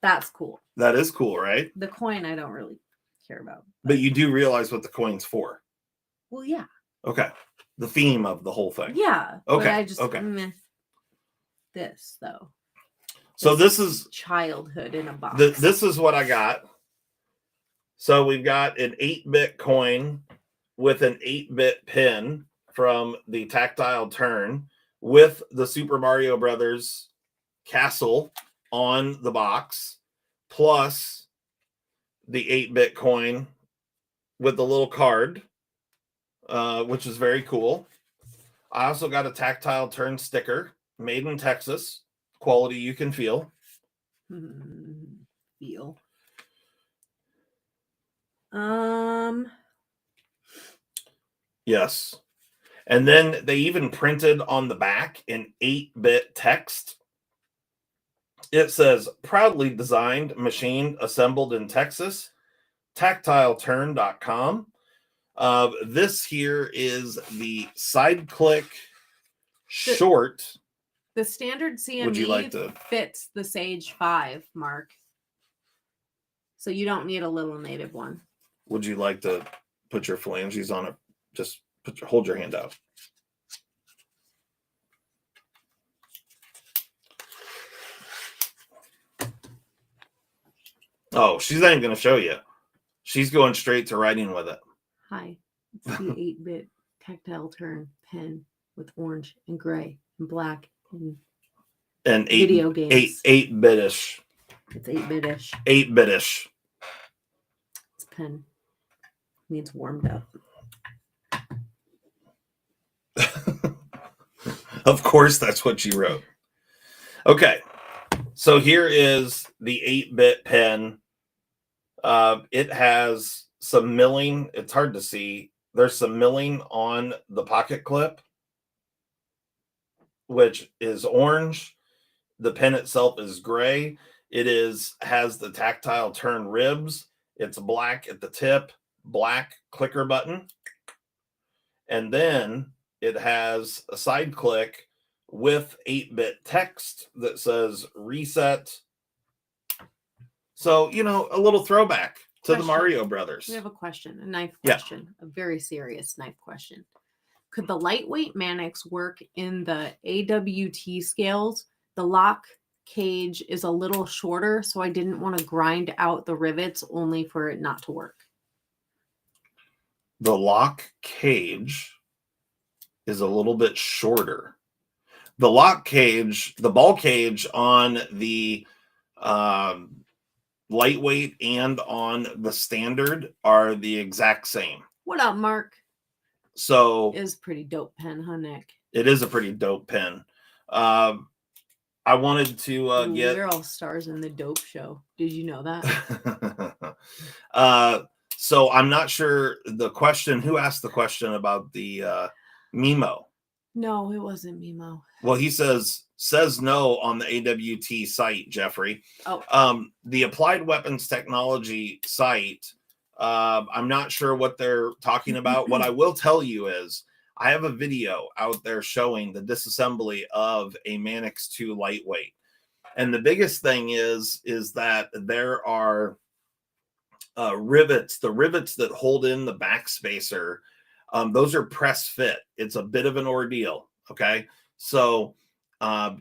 B: that's cool.
A: That is cool, right?
B: The coin I don't really care about.
A: But you do realize what the coin's for.
B: Well, yeah.
A: Okay. The theme of the whole thing.
B: Yeah.
A: Okay.
B: But I just this though.
A: So this is
B: childhood in a box.
A: This is what I got. So we've got an 8-bit coin with an 8-bit pin from the tactile turn with the Super Mario Brothers castle on the box, plus the 8-bit coin with the little card, which is very cool. I also got a tactile turn sticker made in Texas. Quality you can feel. Yes. And then they even printed on the back in 8-bit text. It says, proudly designed, machined, assembled in Texas, tactileturn.com. This here is the side click short.
B: The standard CME
A: Would you like to
B: fits the Sage 5, Mark. So you don't need a little native one.
A: Would you like to put your phalanges on it? Just hold your hand out. Oh, she's not even going to show you. She's going straight to writing with it.
B: Hi, it's the 8-bit tactile turn pen with orange and gray and black and video games.
A: 8-bitish.
B: It's 8-bitish.
A: 8-bitish.
B: This pen needs warmed up.
A: Of course, that's what you wrote. Okay, so here is the 8-bit pen. It has some milling. It's hard to see. There's some milling on the pocket clip, which is orange. The pen itself is gray. It has the tactile turn ribs. It's black at the tip, black clicker button. And then it has a side click with 8-bit text that says reset. So, you know, a little throwback to the Mario Brothers.
B: We have a question, a knife question, a very serious knife question. Could the lightweight Mannix work in the AWT scales? The lock cage is a little shorter, so I didn't want to grind out the rivets only for it not to work.
A: The lock cage is a little bit shorter. The lock cage, the ball cage on the lightweight and on the standard are the exact same.
B: What up, Mark?
A: So
B: it is pretty dope pen, huh, Nick?
A: It is a pretty dope pen. I wanted to get.
B: We're all stars in the dope show. Did you know that?
A: So I'm not sure the question. Who asked the question about the Mimo?
B: No, it wasn't Mimo.
A: Well, he says no on the AWT site, Jeffrey.
B: Oh.
A: The Applied Weapons Technology site. I'm not sure what they're talking about. What I will tell you is I have a video out there showing the disassembly of a Mannix 2 lightweight. And the biggest thing is that there are rivets, the rivets that hold in the back spacer. Those are press fit. It's a bit of an ordeal. Okay. So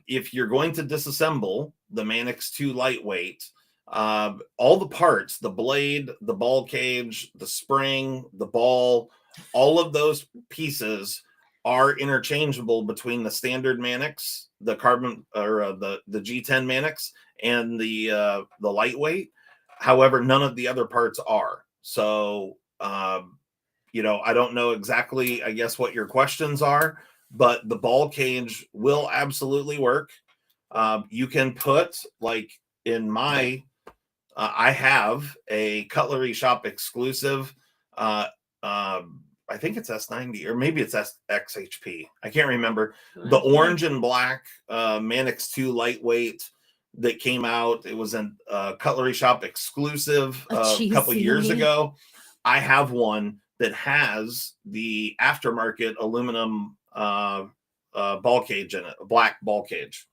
A: if you're going to disassemble the Mannix 2 lightweight, all the parts, the blade, the ball cage, the spring, the ball, all of those pieces are interchangeable between the standard Mannix, the carbon or the G10 Mannix, and the lightweight. However, none of the other parts are. So, you know, I don't know exactly, I guess, what your questions are, but the ball cage will absolutely work. You can put, like in my, I have a Cutlery Shop exclusive. I think it's S90 or maybe it's XHP. I can't remember. The orange and black Mannix 2 lightweight that came out. It was a Cutlery Shop exclusive a couple years ago. I have one that has the aftermarket aluminum ball cage in it, a black ball cage.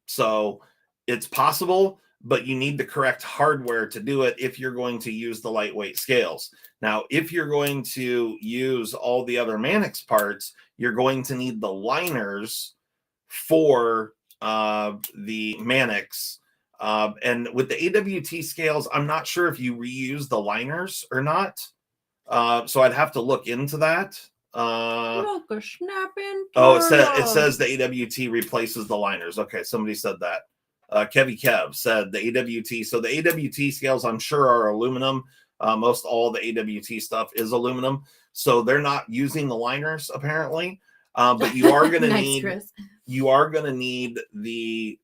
A: So it's possible, but you need the correct hardware to do it if you're going to use the lightweight scales. Now, if you're going to use all the other Mannix parts, you're going to need the liners for the Mannix. And with the AWT scales, I'm not sure if you reuse the liners or not. So I'd have to look into that.
B: Look, a snapping
A: oh, it says the AWT replaces the liners. Okay, somebody said that. Kevy Kev said the AWT. So the AWT scales, I'm sure, are aluminum. Most all the AWT stuff is aluminum. So they're not using the liners apparently. But you are going to need
B: Chris.
A: You are going to need the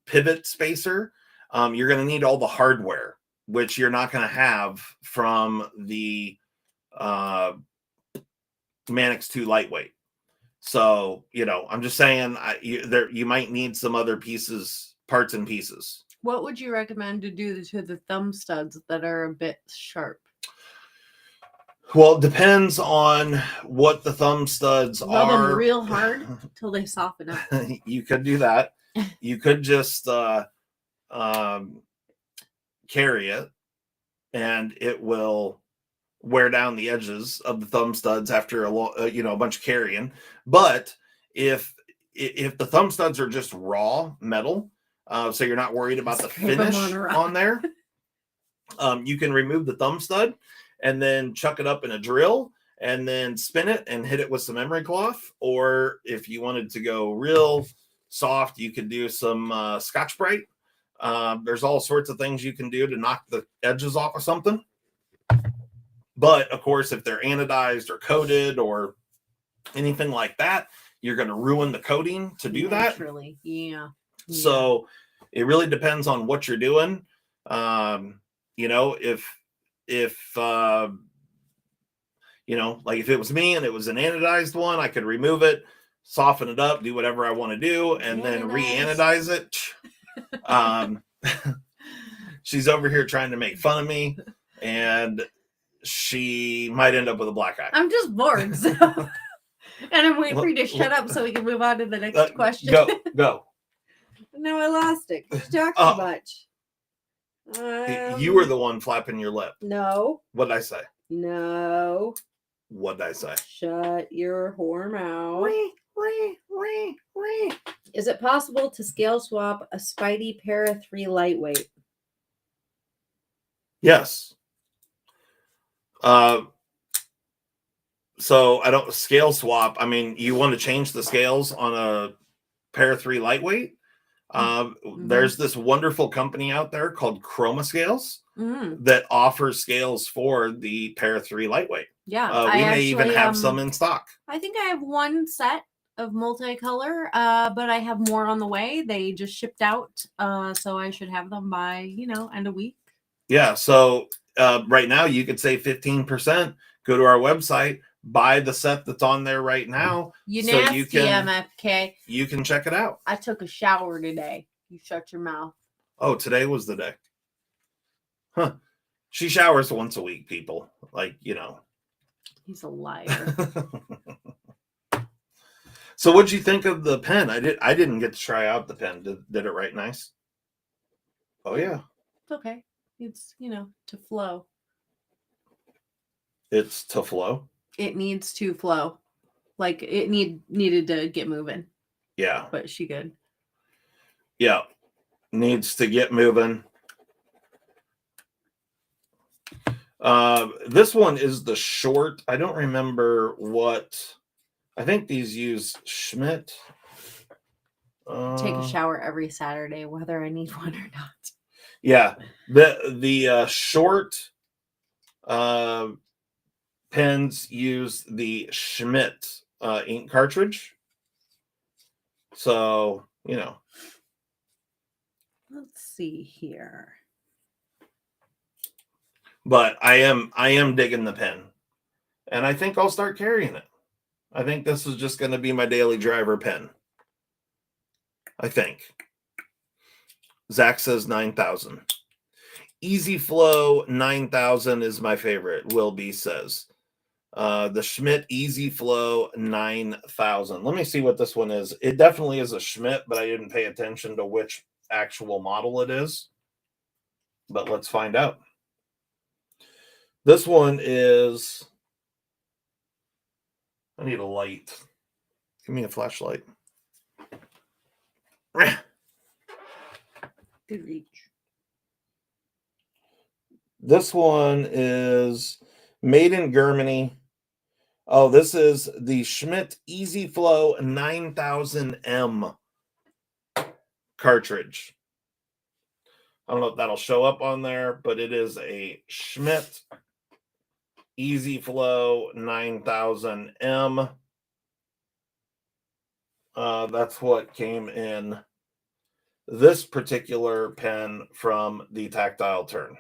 A: pivot spacer. You're going to need all the hardware, which you're not going to have from the Manic's too lightweight. So, I'm just saying you might need some other parts and pieces.
B: What would you recommend to do to the thumb studs that are a bit sharp?
A: Well, it depends on what the thumb studs
B: Rub
A: are.
B: them real hard till they soften up.
A: You could do that. You could just carry it, and it will wear down the edges of the thumb studs after a bunch of carrying. But if the thumb studs are just raw metal, so you're not worried about the finish on there, you can remove the thumb stud and then chuck it up in a drill and then spin it and hit it with some emery cloth. Or if you wanted to go real soft, you could do some Scotch-Brite. There's all sorts of things you can do to knock the edges off of something. But of course, if they're anodized or coated or anything like that, you're going to ruin the coating to do that.
B: Naturally, yeah.
A: So it really depends on what you're doing. If like if it was me and it was an anodized one, I could remove it, soften it up, do whatever I want to do, and then re-anodize it. She's over here trying to make fun of me, and she might end up with a black eye.
B: I'm just bored, so. And I'm waiting for you to shut up so we can move on to the next question.
A: Go.
B: No, I lost it. You talk too much.
A: You were the one flapping your lip.
B: No.
A: What'd I say?
B: No.
A: What'd I say?
B: Shut your whore mouth. Is it possible to scale swap a Spidey Para 3 lightweight?
A: Yes. So I don't scale swap. I mean, you want to change the scales on a Para 3 lightweight. There's this wonderful company out there called Chroma Scales that offers scales for the Para 3 lightweight.
B: Yeah.
A: We may even have some in stock.
B: I think I have one set of multicolor, but I have more on the way. They just shipped out, so I should have them by, end of week.
A: Yeah, so right now you could save 15%. Go to our website, buy the set that's on there right now.
B: You nasty MFK.
A: You can check it out.
B: I took a shower today. You shut your mouth.
A: Oh, today was the day. Huh. She showers once a week, people.
B: He's a liar.
A: So what'd you think of the pen? I didn't get to try out the pen. Did it write nice? Oh yeah.
B: It's okay. It's, to flow.
A: It's to flow?
B: It needs to flow. Like it needed to get moving.
A: Yeah.
B: But she good.
A: Yeah. Needs to get moving. This one is the short. I don't remember what. I think these use Schmidt.
B: Take a shower every Saturday, whether I need one or not.
A: Yeah, the short pens use the Schmidt ink cartridge. So
B: Let's see here.
A: But I am digging the pen, and I think I'll start carrying it. I think this is just going to be my daily driver pen. I think. Zach says 9,000. Easy Flow 9,000 is my favorite. Will B says. The Schmidt Easy Flow 9,000. Let me see what this one is. It definitely is a Schmidt, but I didn't pay attention to which actual model it is. But let's find out. This one is. I need a light. Give me a flashlight.
B: Good reach.
A: This one is made in Germany. Oh, this is the Schmidt Easy Flow 9000M cartridge. I don't know if that'll show up on there, but it is a Schmidt Easy Flow 9000M. That's what came in this particular pen from the Tactile Turn.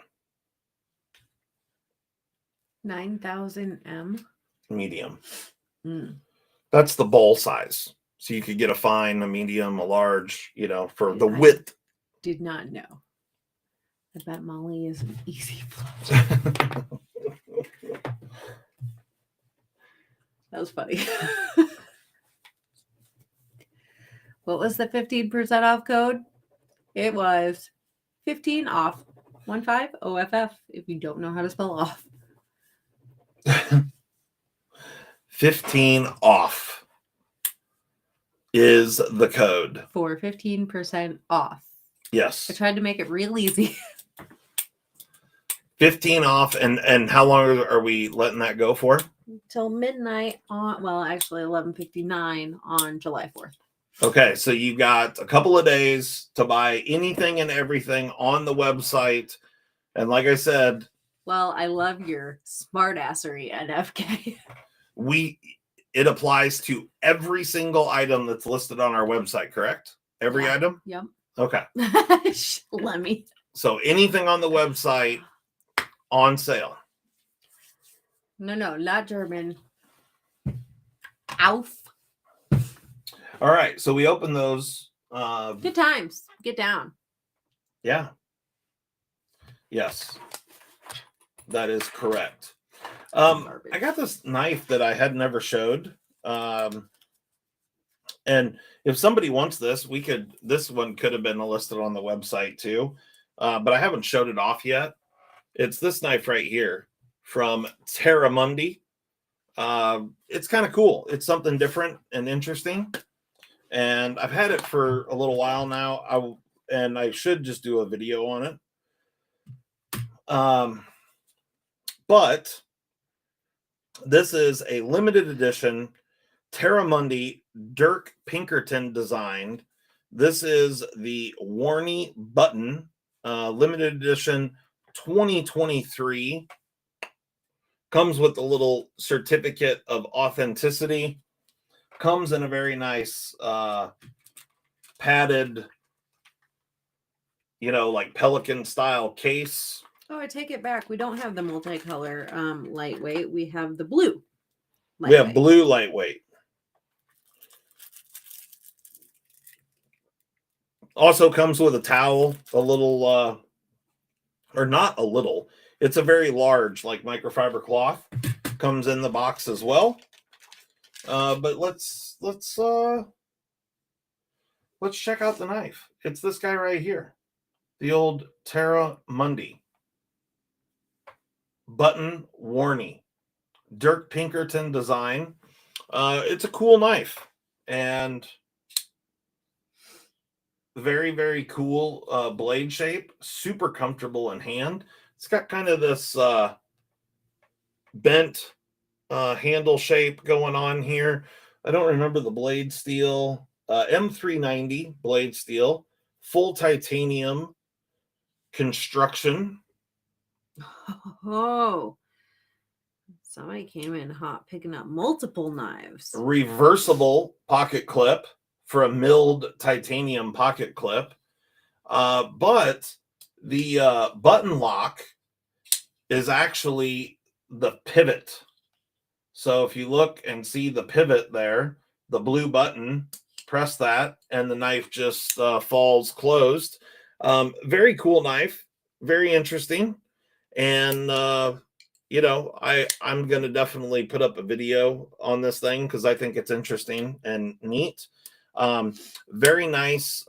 B: 9,000 M.
A: medium.
B: Mm.
A: That's the bowl size. So you could get a fine, a medium, a large, you know, for the
B: I
A: width.
B: Did not know. I bet Molly is an easy float. That was funny. What was the 15% off code? It was 15 off. 15 OFF if you don't know how to spell off.
A: 15 off is the code.
B: For 15% off.
A: Yes.
B: I tried to make it real easy.
A: 15 off. And how long are we letting that go for?
B: Till midnight on, well, actually 11:59 on July 4th.
A: Okay, so you got a couple of days to buy anything and everything on the website. And like I said,
B: well, I love your smartassery, NFK.
A: It applies to every single item that's listed on our website, correct? Every item?
B: Yep.
A: Okay.
B: Let me.
A: So anything on the website on sale.
B: No, not German. Auf.
A: All right, so we open those.
B: Good times. Get down.
A: Yeah. Yes. That is correct. I got this knife that I had never showed. And if somebody wants this, this one could have been listed on the website too. But I haven't showed it off yet. It's this knife right here from Terramundi. It's kind of cool. It's something different and interesting. And I've had it for a little while now. I should just do a video on it. But this is a limited edition Terramundi Dirk Pinkerton designed. This is the Warney Button, limited edition 2023. Comes with a little certificate of authenticity. Comes in a very nice padded, like Pelican style case.
B: Oh, I take it back. We don't have the multicolor lightweight. We have the blue.
A: We have blue lightweight. Also comes with a towel, a little, or not a little. It's a very large, like microfiber cloth. Comes in the box as well. But let's check out the knife. It's this guy right here, the old Terramundi Button Warney Dirk Pinkerton design. It's a cool knife and very, very cool blade shape. Super comfortable in hand. It's got kind of this bent handle shape going on here. I don't remember the blade steel. M390 blade steel, full titanium construction.
B: Oh, somebody came in hot picking up multiple knives.
A: Reversible pocket clip for a milled titanium pocket clip. But the button lock is actually the pivot. So if you look and see the pivot there, the blue button, press that, and the knife just falls closed. Very cool knife. Very interesting. And, I'm going to definitely put up a video on this thing because I think it's interesting and neat. Very nice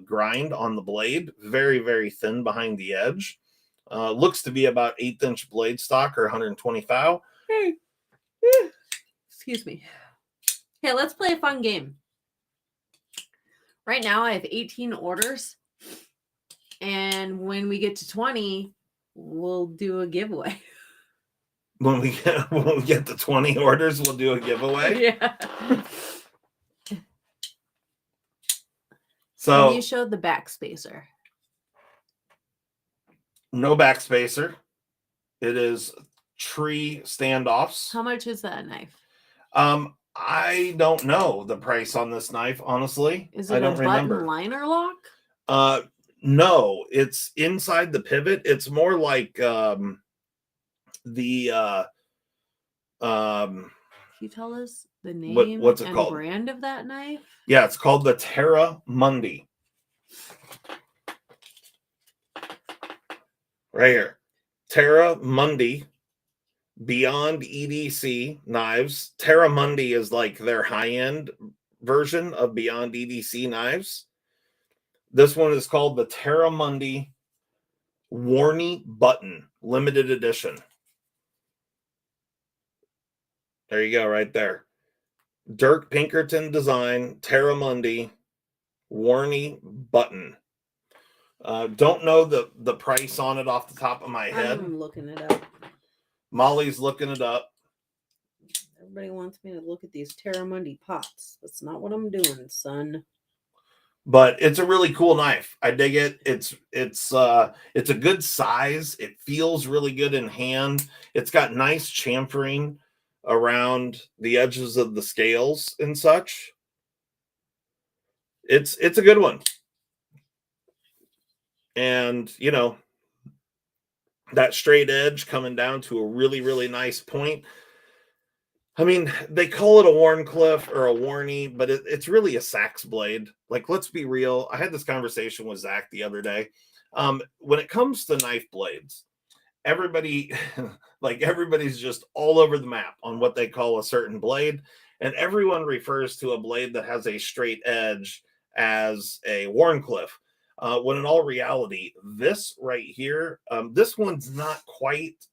A: grind on the blade. Very, very thin behind the edge. Looks to be about 1/8 blade stock or 120 thou.
B: Hey. Excuse me. Hey, let's play a fun game. Right now I have 18 orders. And when we get to 20, we'll do a giveaway.
A: When we get to 20 orders, we'll do a giveaway.
B: Yeah.
A: So
B: and you showed the backspacer.
A: No backspacer. It is tree standoffs.
B: How much is that knife?
A: I don't know the price on this knife, honestly.
B: Is it
A: I don't
B: a button
A: remember.
B: liner lock?
A: No, it's inside the pivot. It's more like the
B: Can you tell us the name
A: what's it
B: and
A: called?
B: brand of that knife?
A: Yeah, it's called the Terra Mundi. Right here. Terra Mundi Beyond EDC knives. Terra Mundi is like their high-end version of Beyond EDC knives. This one is called the Terra Mundi Warney Button limited edition. There you go, right there. Dirk Pinkerton design, Terra Mundi Warney Button. Don't know the price on it off the top of my head.
B: I'm looking it up.
A: Molly's looking it up.
B: Everybody wants me to look at these Terra Mundi pots. That's not what I'm doing, son.
A: But it's a really cool knife. I dig it. It's a good size. It feels really good in hand. It's got nice chamfering around the edges of the scales and such. It's a good one. And you know, that straight edge coming down to a really, really nice point. I mean, they call it a Warncliffe or a Warney, but it's really a sax blade. Like, let's be real. I had this conversation with Zach the other day. When it comes to knife blades, everybody's just all over the map on what they call a certain blade. And everyone refers to a blade that has a straight edge as a Warncliffe. When in all reality, this right here, this one's not quite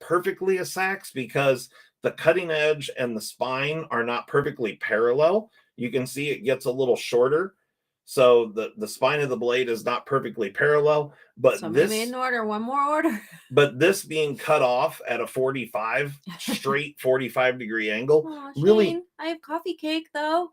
A: perfectly a sax because the cutting edge and the spine are not perfectly parallel. You can see it gets a little shorter. So the spine of the blade is not perfectly parallel. But
B: somebody made an order, one more order.
A: But this being cut off at a 45, straight 45-degree angle, really,
B: I have coffee cake though.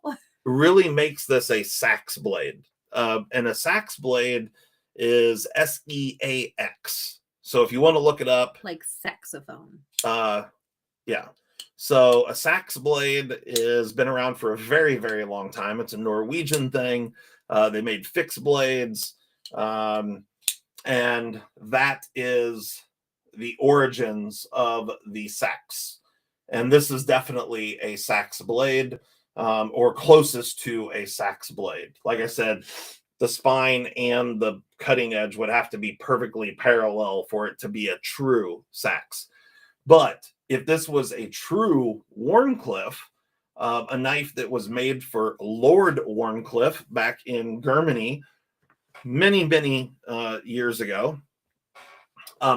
A: really makes this a sax blade. And a sax blade is SEAX. So if you want to look it up,
B: like saxophone.
A: Yeah. So a sax blade has been around for a very, very long time. It's a Norwegian thing. They made fixed blades. And that is the origins of the sax. And this is definitely a sax blade, or closest to a sax blade. Like I said, the spine and the cutting edge would have to be perfectly parallel for it to be a true sax. But if this was a true Warncliffe, a knife that was made for Lord Warncliffe back in Germany many, many years ago,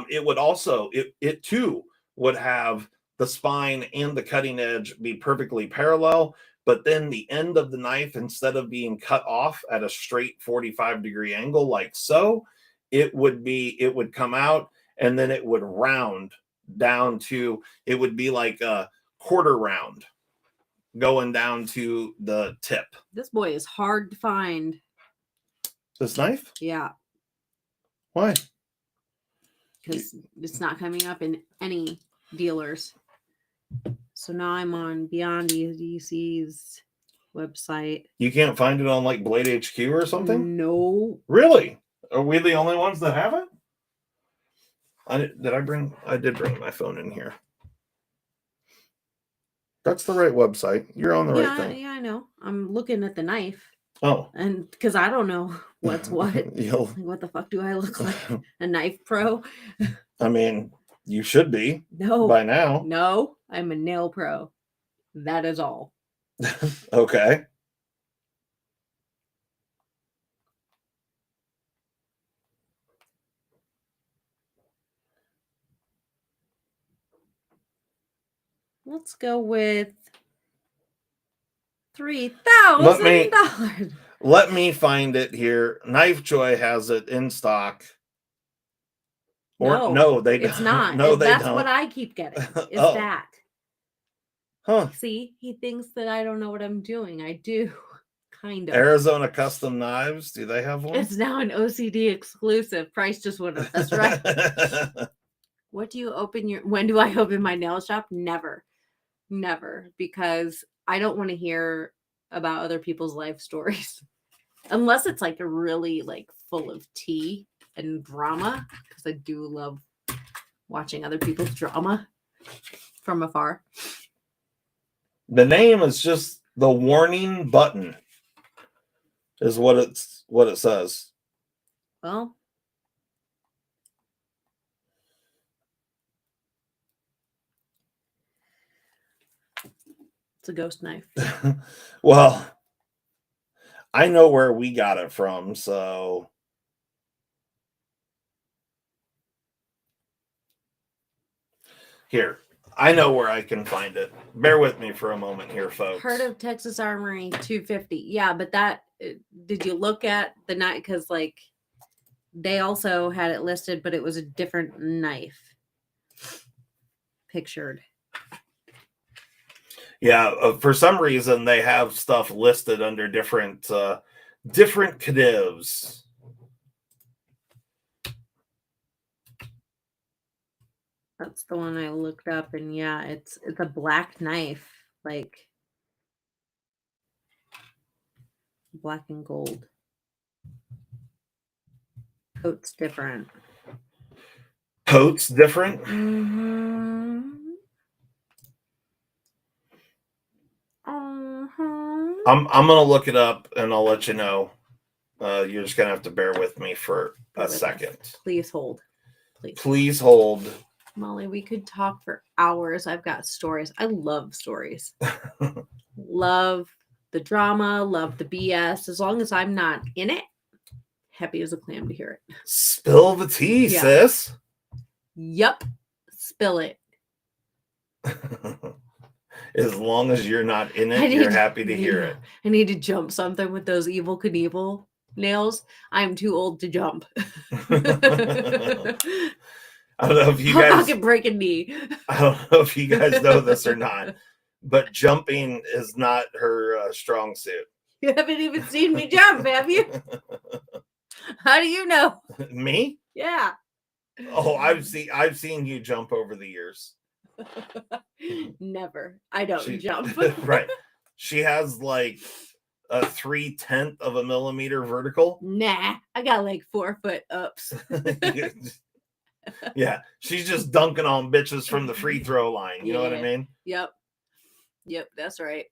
A: it would also, it too would have the spine and the cutting edge be perfectly parallel. But then the end of the knife, instead of being cut off at a straight 45-degree angle like so, it would come out and then it would round down to, it would be like a quarter round going down to the tip.
B: This boy is hard to find.
A: This knife?
B: Yeah.
A: Why?
B: Because it's not coming up in any dealers. So now I'm on Beyond EDC's website.
A: You can't find it on like Blade HQ or something?
B: No.
A: Really? Are we the only ones that have it? I did bring my phone in here. That's the right website. You're on the right thing.
B: Yeah, I know. I'm looking at the knife.
A: Oh.
B: And because I don't know what's what. Like, what the fuck do I look like? A knife pro?
A: I mean, you should be.
B: No.
A: By now.
B: No, I'm a nail pro. That is all.
A: Okay.
B: Let's go with $3,000.
A: Let me find it here. Knife Joy has it in stock. Or no, they don't.
B: It's not.
A: No, they
B: That's
A: don't.
B: what I keep getting. Is that?
A: Huh.
B: See, he thinks that I don't know what I'm doing. I do. Kind of.
A: Arizona Custom Knives. Do they have one?
B: It's now an OCD exclusive. Price just went up. That's right. When do I open my nail shop? Never. Because I don't want to hear about other people's life stories. Unless it's like a really like full of tea and drama. Because I do love watching other people's drama from afar.
A: The name is just the warning button, is what it says.
B: Well, it's a ghost knife.
A: Well, I know where we got it from, so here. I know where I can find it. Bear with me for a moment here, folks.
B: Heart of Texas Armory, $250. Yeah, but that, did you look at the knife? Because, like, they also had it listed, but it was a different knife pictured.
A: Yeah, for some reason they have stuff listed under different cadavs.
B: That's the one I looked up, and yeah, it's a black knife, like black and gold. Coat's different.
A: Coat's different?
B: Mm-hmm.
A: I'm gonna look it up and I'll let you know. You're just gonna have to bear with me for a second.
B: Please hold.
A: Please hold.
B: Molly, we could talk for hours. I've got stories. I love stories. Love the drama, love the BS. As long as I'm not in it, happy as a clam to hear it.
A: Spill the tea, sis.
B: Yup. Spill it.
A: As long as you're not in it, you're happy to hear it.
B: I need to jump something with those Evil Knievel nails. I'm too old to jump.
A: I don't know if you guys...
B: I can break a knee.
A: I don't know if you guys know this or not, but jumping is not her strong suit.
B: You haven't even seen me jump, have you? How do you know?
A: Me?
B: Yeah.
A: Oh, I've seen you jump over the years.
B: Never. I don't jump.
A: Right. She has like a 0.3 of a millimeter vertical.
B: Nah, I got like 4 foot ups.
A: Yeah, she's just dunking on bitches from the free throw line. You know what I mean?
B: Yep, that's right.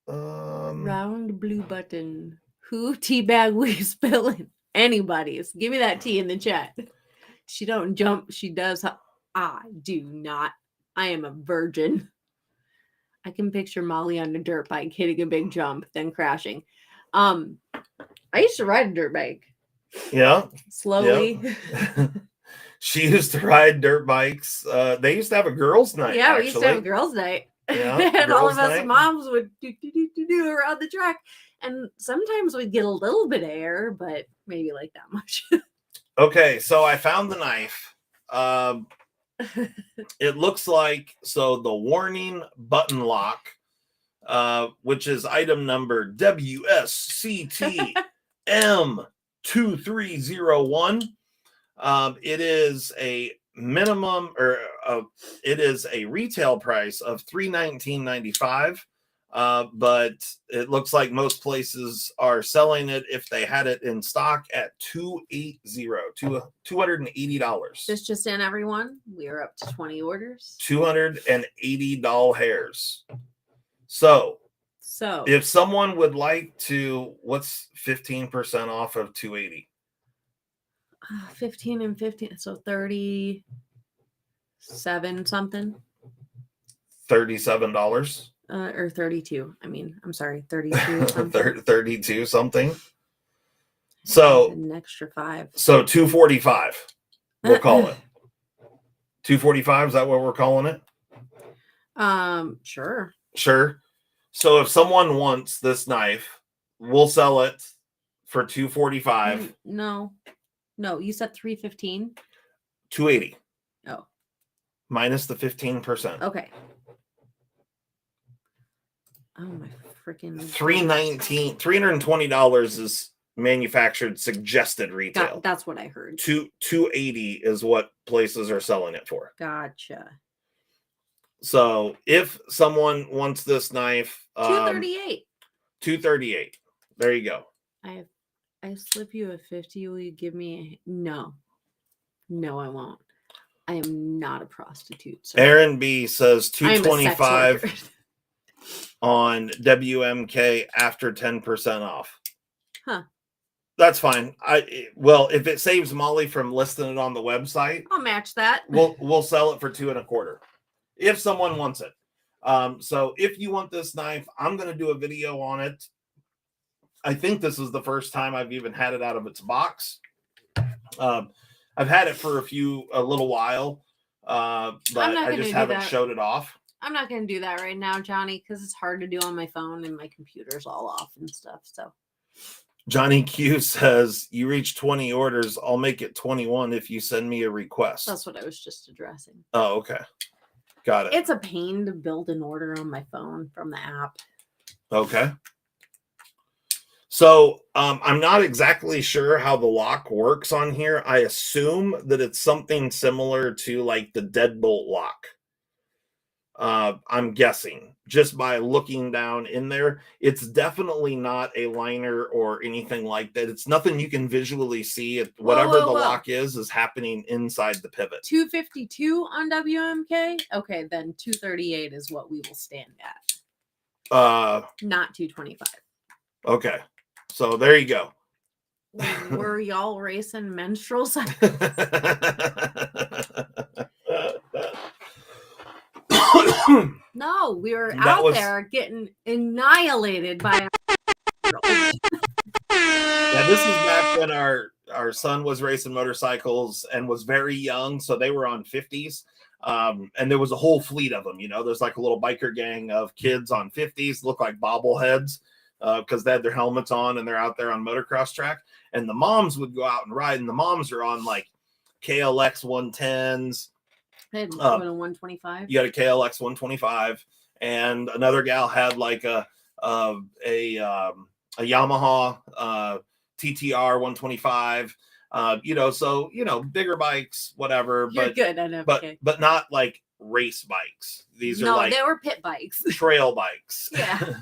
B: Round blue button. Who teabag we spilling? Anybody's. Give me that tea in the chat. She don't jump. She does. I do not. I am a virgin. I can picture Molly on a dirt bike hitting a big jump, then crashing. I used to ride a dirt bike.
A: Yeah.
B: Slowly.
A: Yeah. She used to ride dirt bikes. They used to have a girls' night.
B: Yeah, we used to have a girls' night.
A: Yeah,
B: and all of us moms would do around the track. And sometimes we'd get a little bit of air, but maybe like that much.
A: Okay, so I found the knife. It looks like, so the warning button lock, which is item number WSCTM2301. It is a minimum, or it is a retail price of $319.95. But it looks like most places are selling it, if they had it in stock, at $280.
B: This just in, everyone. We are up to 20 orders.
A: $280 hairs. So if someone would like to, what's 15% off of 280?
B: 15 and 15, so 37 something.
A: $37.
B: Or 32. I mean, I'm sorry, 32 something.
A: 32 something. So
B: an extra 5.
A: So 245. We'll call it 245. Is that what we're calling it?
B: Sure.
A: So if someone wants this knife, we'll sell it for $245.
B: No, you said 315.
A: 280.
B: Oh.
A: Minus the 15%.
B: Okay. Oh my freaking
A: $320 is manufactured suggested retail.
B: That's what I heard.
A: 280 is what places are selling it for.
B: Gotcha.
A: So if someone wants this knife,
B: 238.
A: 238. There you go.
B: I I slip you a 50. Will you give me no? No, I won't. I am not a prostitute. Sir.
A: Aaron B says
B: I am a sex worker.
A: $225 on WMK after 10% off.
B: Huh.
A: That's fine. Well, if it saves Molly from listing it on the website,
B: I'll match that.
A: we'll sell it for $2.25 if someone wants it. So if you want this knife, I'm going to do a video on it. I think this is the first time I've even had it out of its box. I've had it for a little while, but I just haven't showed it off.
B: I'm not going to do that right now, Johnny, because it's hard to do on my phone and my computer's all off and stuff. So
A: Johnny Q says, you reach 20 orders. I'll make it 21 if you send me a request.
B: That's what I was just addressing.
A: Oh, okay. Got it.
B: It's a pain to build an order on my phone from the app.
A: Okay. So I'm not exactly sure how the lock works on here. I assume that it's something similar to like the deadbolt lock. I'm guessing just by looking down in there. It's definitely not a liner or anything like that. It's nothing you can visually see. Whatever the lock is happening inside the pivot.
B: 252 on WMK. Okay, then 238 is what we will stand at. Not 225.
A: Okay. So there you go.
B: Were y'all racing menstrual cycles? No, we were out there getting annihilated by
A: Yeah, this is back when our son was racing motorcycles and was very young, so they were on 50s. And there was a whole fleet of them. There's like a little biker gang of kids on 50s, look like bobbleheads. Because they had their helmets on and they're out there on motocross track, and the moms would go out and ride, and the moms are on like KLX 110s.
B: They had a 125.
A: You got a KLX 125, and another gal had like a Yamaha TTR 125. So bigger bikes, whatever.
B: You're good, I know.
A: But not like race bikes. These are like
B: they were pit bikes,
A: trail bikes.
B: Yeah.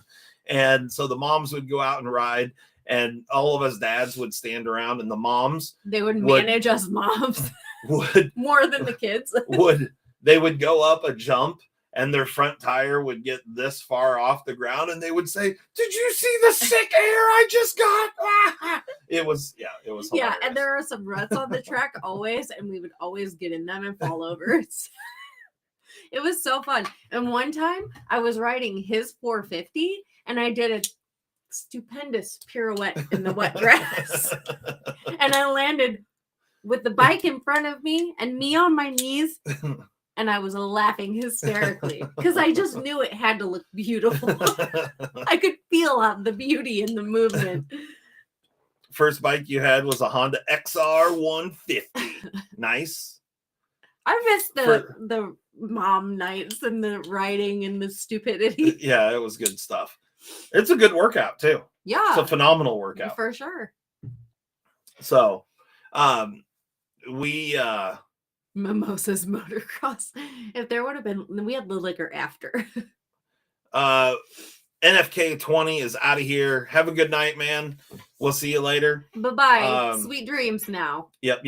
A: And so the moms would go out and ride, and all of us dads would stand around, and the moms
B: would manage us moms more than the kids.
A: They would go up a jump, and their front tire would get this far off the ground, and they would say, "Did you see the sick air I just got?" It was hilarious.
B: Yeah, and there were some ruts on the track always, and we would always get in them and fall over. It was so fun. And one time I was riding his 450, and I did a stupendous pirouette in the wet grass. And I landed with the bike in front of me and me on my knees. And I was laughing hysterically because I just knew it had to look beautiful. I could feel the beauty in the movement.
A: First bike you had was a Honda XR 150. Nice. I
B: missed the mom nights and the riding and the stupidity.
A: Yeah, it was good stuff. It's a good workout too.
B: Yeah.
A: It's a phenomenal workout.
B: For sure.
A: So, we
B: Mimosas motocross. If there would have been, we had the liquor after.
A: NFK 20 is out of here. Have a good night, man. We'll see you later.
B: Bye-bye. Sweet dreams now.
A: Yep.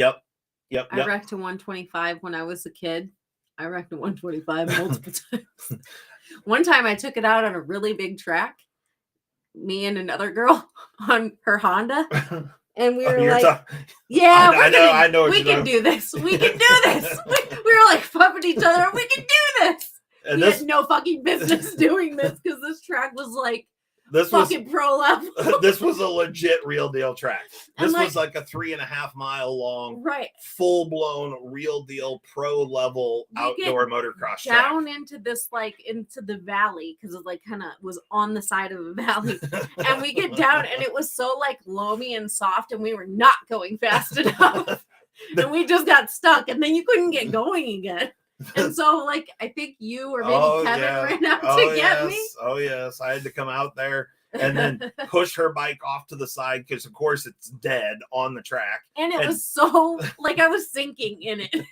B: I wrecked to 125 when I was a kid. I wrecked to 125 multiple times. One time I took it out on a really big track, me and another girl on her Honda. And we were
A: I know
B: we can do this. We can do this. We were like pumping each other. We can do this. And we had no fucking business doing this because this track was like pro level.
A: This was a legit real deal track. This was like a 3.5 mile long, full blown real deal pro level outdoor motocross track.
B: Down into this into the valley because it kind of was on the side of a valley, and we get down and it was so loamy and soft, and we were not going fast enough, and we just got stuck, and then you couldn't get going again. And so, I think you or maybe Kevin ran out to get me.
A: Oh, yes. I had to come out there and then push her bike off to the side because, of course, it's dead on the track.
B: And it was so, I was sinking in it.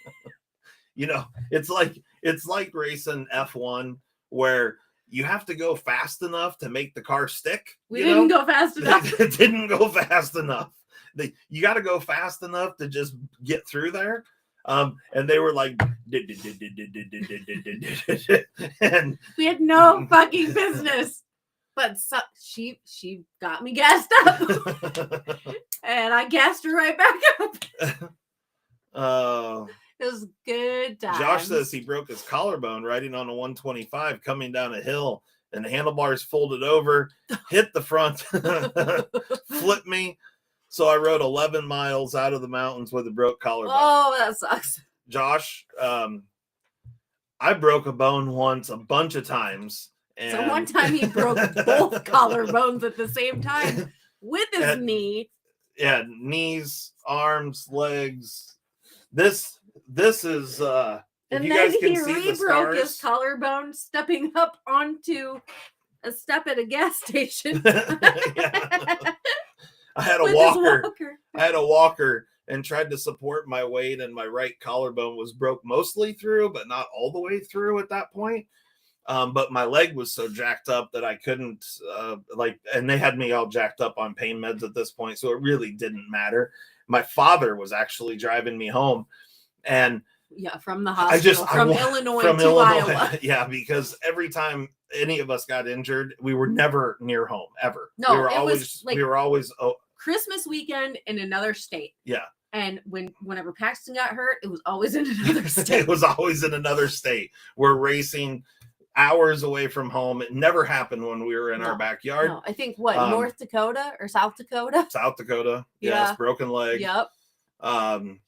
A: It's like racing F1 where you have to go fast enough to make the car stick.
B: We didn't go fast enough.
A: It didn't go fast enough. You got to go fast enough to just get through there. And they were like, and
B: we had no fucking business. But she got me gassed up, and I gassed her right back up. It was good times.
A: Josh says he broke his collarbone riding on a 125 coming down a hill, and the handlebars folded over, hit the front, flipped me. So I rode 11 miles out of the mountains with a broke collarbone.
B: Oh, that sucks.
A: Josh, I broke a bone once a bunch of times. And
B: so one time he broke both collarbones at the same time with his knee.
A: Yeah, knees, arms, legs. This is and
B: you
A: then
B: guys can see the broke his collarbone stepping up onto a step at a gas station.
A: I had a walker. I had a walker and tried to support my weight, and my right collarbone was broke mostly through, but not all the way through at that point. But my leg was so jacked up that I couldn't and they had me all jacked up on pain meds at this point. So it really didn't matter. My father was actually driving me home, and
B: from the hospital, from Illinois to Iowa.
A: Yeah, because every time any of us got injured, we were never near home ever.
B: No,
A: we were always
B: Christmas weekend in another state.
A: Yeah.
B: And whenever Paxton got hurt, it was always in another state.
A: It was always in another state. We're racing hours away from home. It never happened when we were in our backyard.
B: No, I think North Dakota or South Dakota?
A: South Dakota. Yeah. Yes, broken leg.
B: Yep.
A: And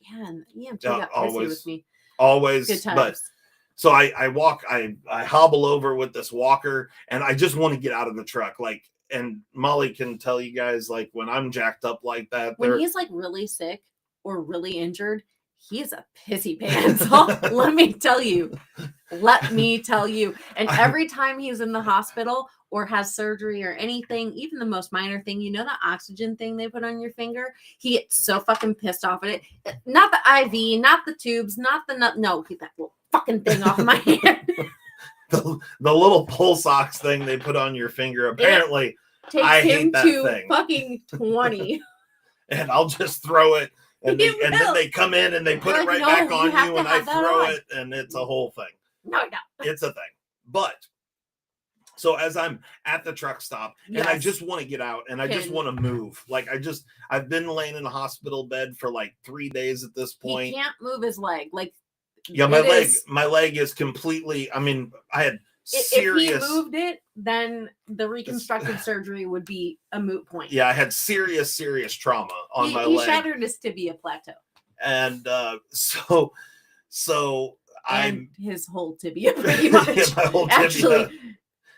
B: EMT got pissy with me.
A: Always.
B: Good times.
A: But so I hobble over with this walker, and I just want to get out of the truck. And Molly can tell you guys, when I'm jacked up like that.
B: When he's really sick or really injured, he's a pissy pants. Let me tell you. And every time he's in the hospital or has surgery or anything, even the most minor thing, that oxygen thing they put on your finger, he gets so fucking pissed off at it. Not the IV, not the tubes, not the nut. No, get that little fucking thing off my hand.
A: the little pulse ox thing they put on your finger. Apparently, I hate that thing.
B: Fucking 20.
A: And I'll just throw it. And then they come in and they put it right back on you, and I throw it, and it's a whole thing.
B: No.
A: It's a thing. But so as I'm at the truck stop, and I just want to get out, and I just want to move. I've been laying in a hospital bed for 3 days at this point.
B: He can't move his leg.
A: My leg is completely. I mean, I had serious.
B: If he moved it, then the reconstructive surgery would be a moot point.
A: Yeah, I had serious trauma on my leg.
B: He shattered his tibia plateau.
A: And so
B: and his whole tibia, pretty much.
A: My whole
B: tibia. Actually,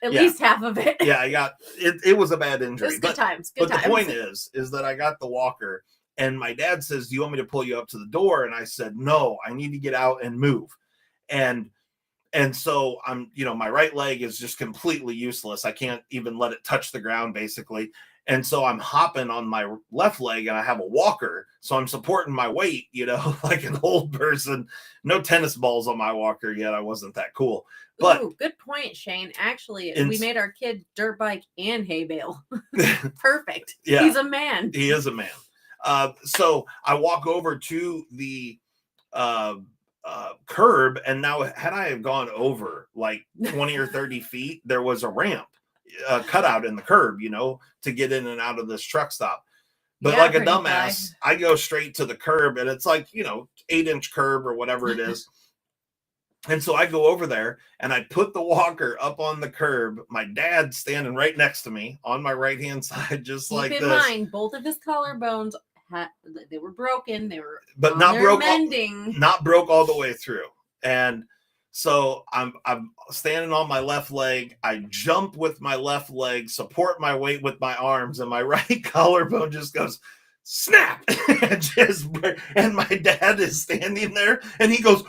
B: at least half of it.
A: Yeah, I got it. It was a bad injury.
B: It was good times.
A: But the point is that I got the walker, and my dad says, "Do you want me to pull you up to the door?" And I said, "No, I need to get out and move." And so I'm, my right leg is just completely useless. I can't even let it touch the ground, basically. And so I'm hopping on my left leg, and I have a walker. So I'm supporting my weight, like an old person. No tennis balls on my walker yet. I wasn't that cool. But
B: good point, Shane. Actually, we made our kid dirt bike and hay bale. Perfect.
A: Yeah,
B: he's a man.
A: He is a man. So I walk over to the curb, and now had I have gone over 20 or 30 feet, there was a ramp cut out in the curb, to get in and out of this truck stop. But like a dumbass, I go straight to the curb, and it's 8-inch curb or whatever it is. And so I go over there, and I put the walker up on the curb. My dad's standing right next to me on my right hand side, just like this.
B: Keep in mind, both of his collarbones they were broken. They were
A: not broke.
B: Mending.
A: Not broke all the way through. And so I'm standing on my left leg. I jump with my left leg, support my weight with my arms, and my right collarbone just goes snap. And my dad is standing there, and he goes,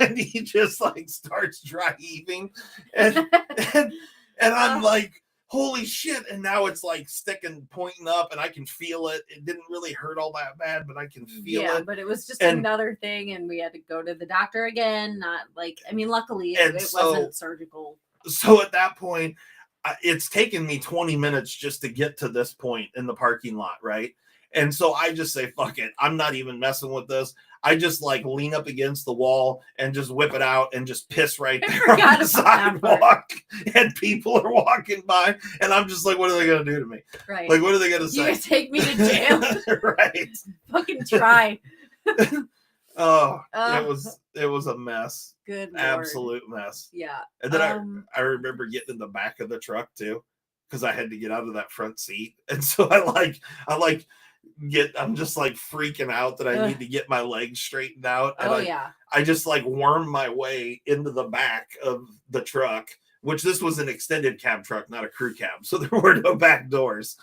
A: and he just starts dry heaving, and I'm like, holy shit. And now it's sticking, pointing up, and I can feel it. It didn't really hurt all that bad, but I can feel it.
B: Yeah, but it was just another thing, and we had to go to the doctor again. Luckily it wasn't surgical.
A: So at that point, it's taken me 20 minutes just to get to this point in the parking lot, right? And so I just say, fuck it. I'm not even messing with this. I just like lean up against the wall and just whip it out and just piss right there on the sidewalk. And people are walking by and I'm just like, what are they going to do to me?
B: Right.
A: Like, what are they going to say?
B: You gonna take me to jail?
A: Right.
B: Fucking try.
A: Oh, it was a mess.
B: Good Lord.
A: Absolute mess.
B: Yeah.
A: And then I remember getting in the back of the truck too, because I had to get out of that front seat. And so I'm just like freaking out that I need to get my legs straightened out. And I just like worm my way into the back of the truck, which this was an extended cab truck, not a crew cab. So there were no back doors.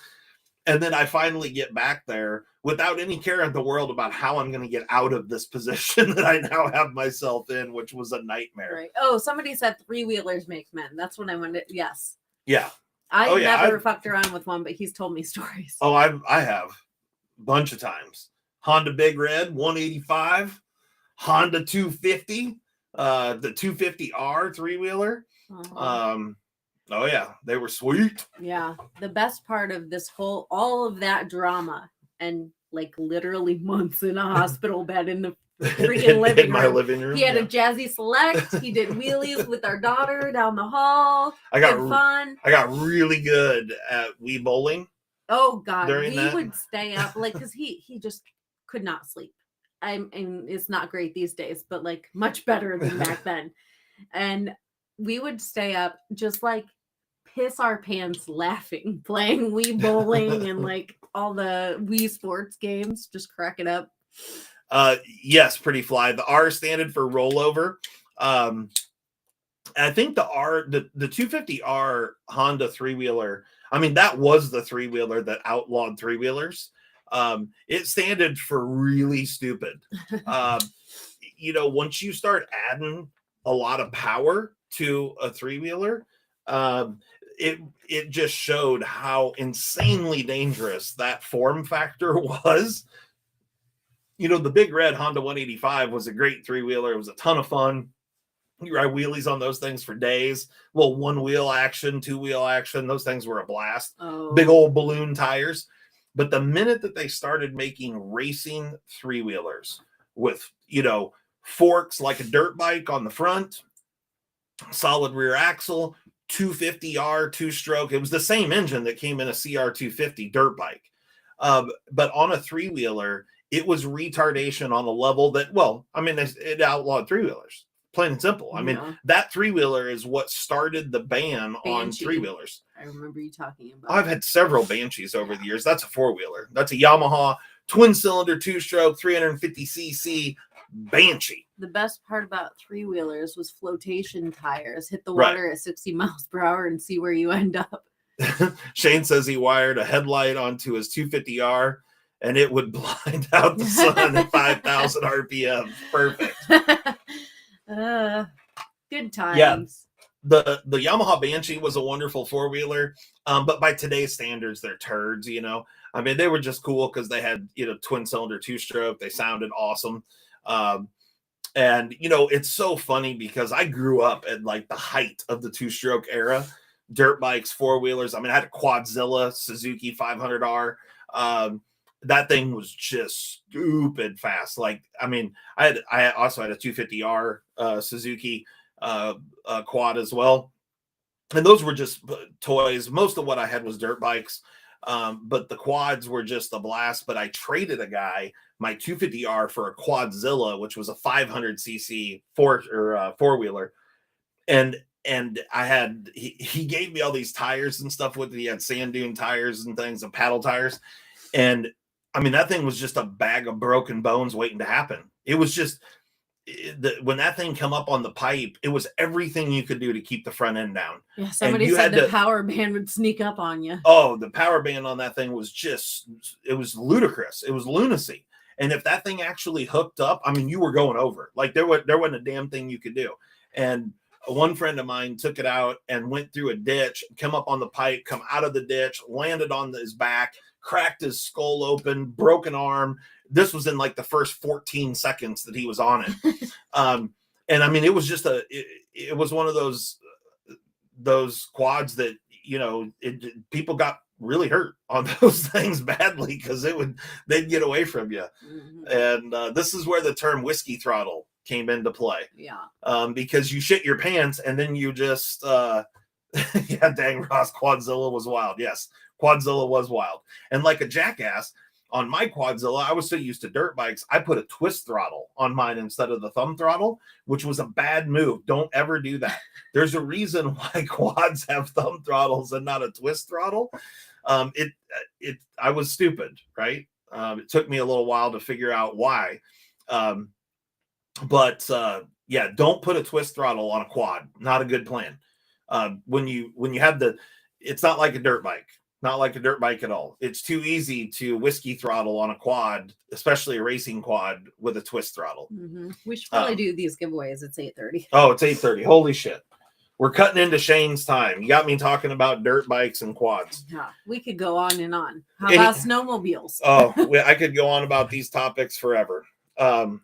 A: And then I finally get back there without any care in the world about how I'm going to get out of this position that I now have myself in, which was a nightmare.
B: Right. Oh, somebody said 3-wheelers make men. That's when I wanted. Yes.
A: Yeah.
B: I never fucked around with one, but he's told me stories.
A: Oh, I have a bunch of times. Honda Big Red 185, Honda 250, the 250R 3-wheeler. Oh yeah, they were sweet.
B: Yeah, the best part of this all of that drama and like literally months in a hospital bed in the freaking living room.
A: My living room.
B: He had a Jazzy Select. He did wheelies with our daughter down the hall. I
A: got really good at Wii bowling.
B: Oh God, we would stay up like because he just could not sleep. And it's not great these days, but like much better than back then. And we would stay up just like piss our pants laughing, playing Wii bowling and like all the Wii sports games, just crack it up.
A: Yes, pretty fly. The R standard for rollover. I think the 250R Honda 3-wheeler, I mean, that was the 3-wheeler that outlawed 3-wheelers. It standard for really stupid. Once you start adding a lot of power to a 3-wheeler, it just showed how insanely dangerous that form factor was. The Big Red Honda 185 was a great 3-wheeler. It was a ton of fun. You ride wheelies on those things for days. Well, 1-wheel action, 2-wheel action. Those things were a blast. Oh. Big old balloon tires. But the minute that they started making racing 3-wheelers with, forks like a dirt bike on the front, solid rear axle, 250R 2-stroke. It was the same engine that came in a CR250 dirt bike. But on a 3-wheeler, it was retardation on a level that, it outlawed 3-wheelers. Plain and simple. I mean, that 3-wheeler is what started the ban on 3-wheelers.
B: I remember you talking about.
A: I've had several Banshees over the years. That's a 4-wheeler. That's a Yamaha twin-cylinder 2-stroke 350cc Banshee.
B: The best part about 3-wheelers was flotation tires. Hit the water at 60 miles per hour and see where you end up.
A: Shane says he wired a headlight onto his 250R and it would blind out the sun at 5,000 RPM. Perfect.
B: Good times.
A: Yeah, the Yamaha Banshee was a wonderful 4-wheeler, but by today's standards, they're turds. I mean, they were just cool because they had twin cylinder 2-stroke. They sounded awesome, and it's so funny because I grew up at like the height of the 2-stroke era, dirt bikes, 4-wheelers. I mean, I had a Quadzilla Suzuki 500R. That thing was just stupid fast. Like, I mean, I also had a 250R Suzuki quad as well. And those were just toys. Most of what I had was dirt bikes. But the quads were just a blast. But I traded a guy my 250R for a Quadzilla, which was a 500cc 4-wheeler. And he gave me all these tires and stuff with it. He had sand dune tires and things and paddle tires. And I mean, that thing was just a bag of broken bones waiting to happen. It was just when that thing come up on the pipe, it was everything you could do to keep the front end down.
B: Yeah, somebody said the power band would sneak up on you.
A: Oh, the power band on that thing was it was ludicrous. It was lunacy. And if that thing actually hooked up, I mean, you were going over. Like there wasn't a damn thing you could do. And one friend of mine took it out and went through a ditch, come up on the pipe, come out of the ditch, landed on his back, cracked his skull open, broken arm. This was in like the first 14 seconds that he was on it. And I mean, it was just it was one of those quads that, people got really hurt on those things badly because they'd get away from you. And this is where the term whiskey throttle came into play.
B: Yeah.
A: Because you shit your pants and then you just, yeah, dang, Ross, Quadzilla was wild. Yes, Quadzilla was wild. And like a jackass, on my Quadzilla, I was so used to dirt bikes, I put a twist throttle on mine instead of the thumb throttle, which was a bad move. Don't ever do that. There's a reason why quads have thumb throttles and not a twist throttle. I was stupid, right? It took me a little while to figure out why. But yeah, don't put a twist throttle on a quad. Not a good plan. When you have it's not like a dirt bike. Not like a dirt bike at all. It's too easy to whiskey throttle on a quad, especially a racing quad with a twist throttle.
B: We should probably do these giveaways. It's 8:30.
A: Oh, it's 8:30. Holy shit. We're cutting into Shane's time. You got me talking about dirt bikes and quads.
B: Yeah, we could go on and on. How about snowmobiles?
A: Oh, I could go on about these topics forever. Oh,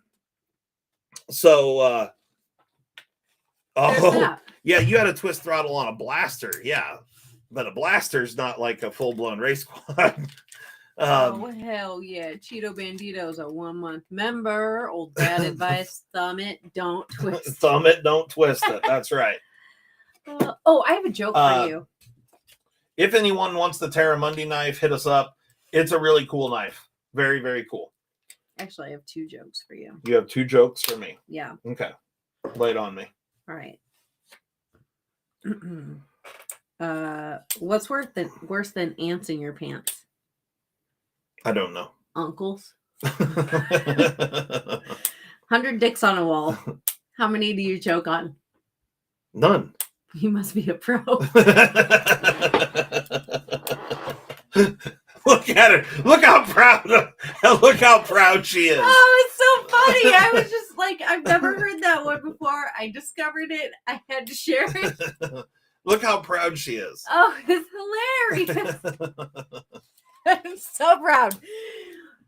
A: yeah, you had a twist throttle on a blaster. Yeah. But a blaster's not like a full-blown race quad.
B: Oh, hell yeah. Cheeto Bandito's a 1-month member. Old bad advice. Thumb it, don't twist.
A: Thumb it, don't twist it. That's right.
B: I have a joke for you.
A: If anyone wants the Terramundi knife, hit us up. It's a really cool knife. Very, very cool.
B: Actually, I have 2 jokes for you.
A: You have 2 jokes for me?
B: Yeah.
A: Okay. Lay it on me.
B: All right. What's worse than ants in your pants?
A: I don't know.
B: Uncles. 100 dicks on a wall. How many do you choke on?
A: None.
B: You must be a pro.
A: Look at her. Look how proud she is.
B: Oh, it's so funny. I was just like, I've never heard that one before. I discovered it. I had to share it.
A: Look how proud she is.
B: Oh, it's hilarious. I'm so proud.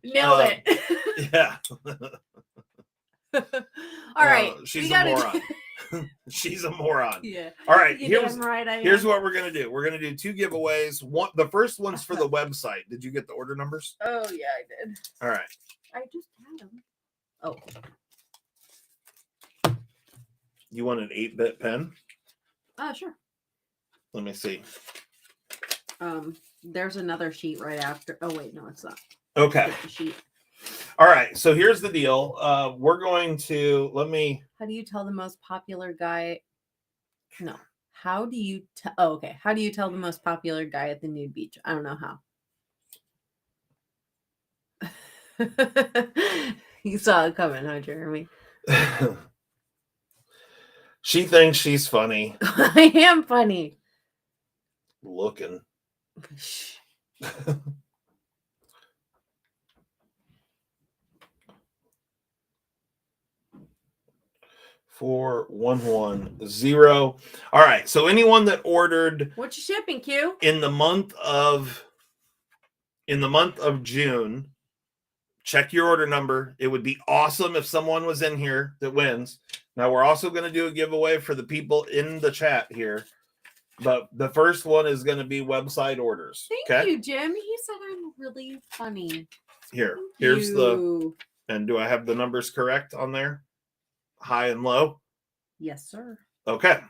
B: Nailed it.
A: Yeah.
B: All right.
A: She's a moron. She's a moron.
B: Yeah.
A: All right.
B: Here's
A: what we're going to do. We're going to do 2 giveaways. The first one's for the website. Did you get the order numbers?
B: Oh, yeah, I did.
A: All right.
B: I just had them. Oh.
A: You want an 8-bit pen?
B: Sure.
A: Let me see.
B: There's another sheet right after. Oh, wait, no, it's not.
A: Okay.
B: Sheet.
A: All right. So here's the deal. We're going to,
B: How do you tell the most popular guy? No. How do you tell? Oh, okay. How do you tell the most popular guy at the nude beach? I don't know how. You saw it coming, huh, Jeremy?
A: She thinks she's funny.
B: I am funny.
A: Looking. 4110. All right. So anyone that ordered,
B: what's your shipping, Q?
A: in the month of June, check your order number. It would be awesome if someone was in here that wins. Now we're also going to do a giveaway for the people in the chat here. But the first one is going to be website orders.
B: Thank you, Jim. He said I'm really funny.
A: Here's and do I have the numbers correct on there? High and low?
B: Yes, sir.
A: Okay.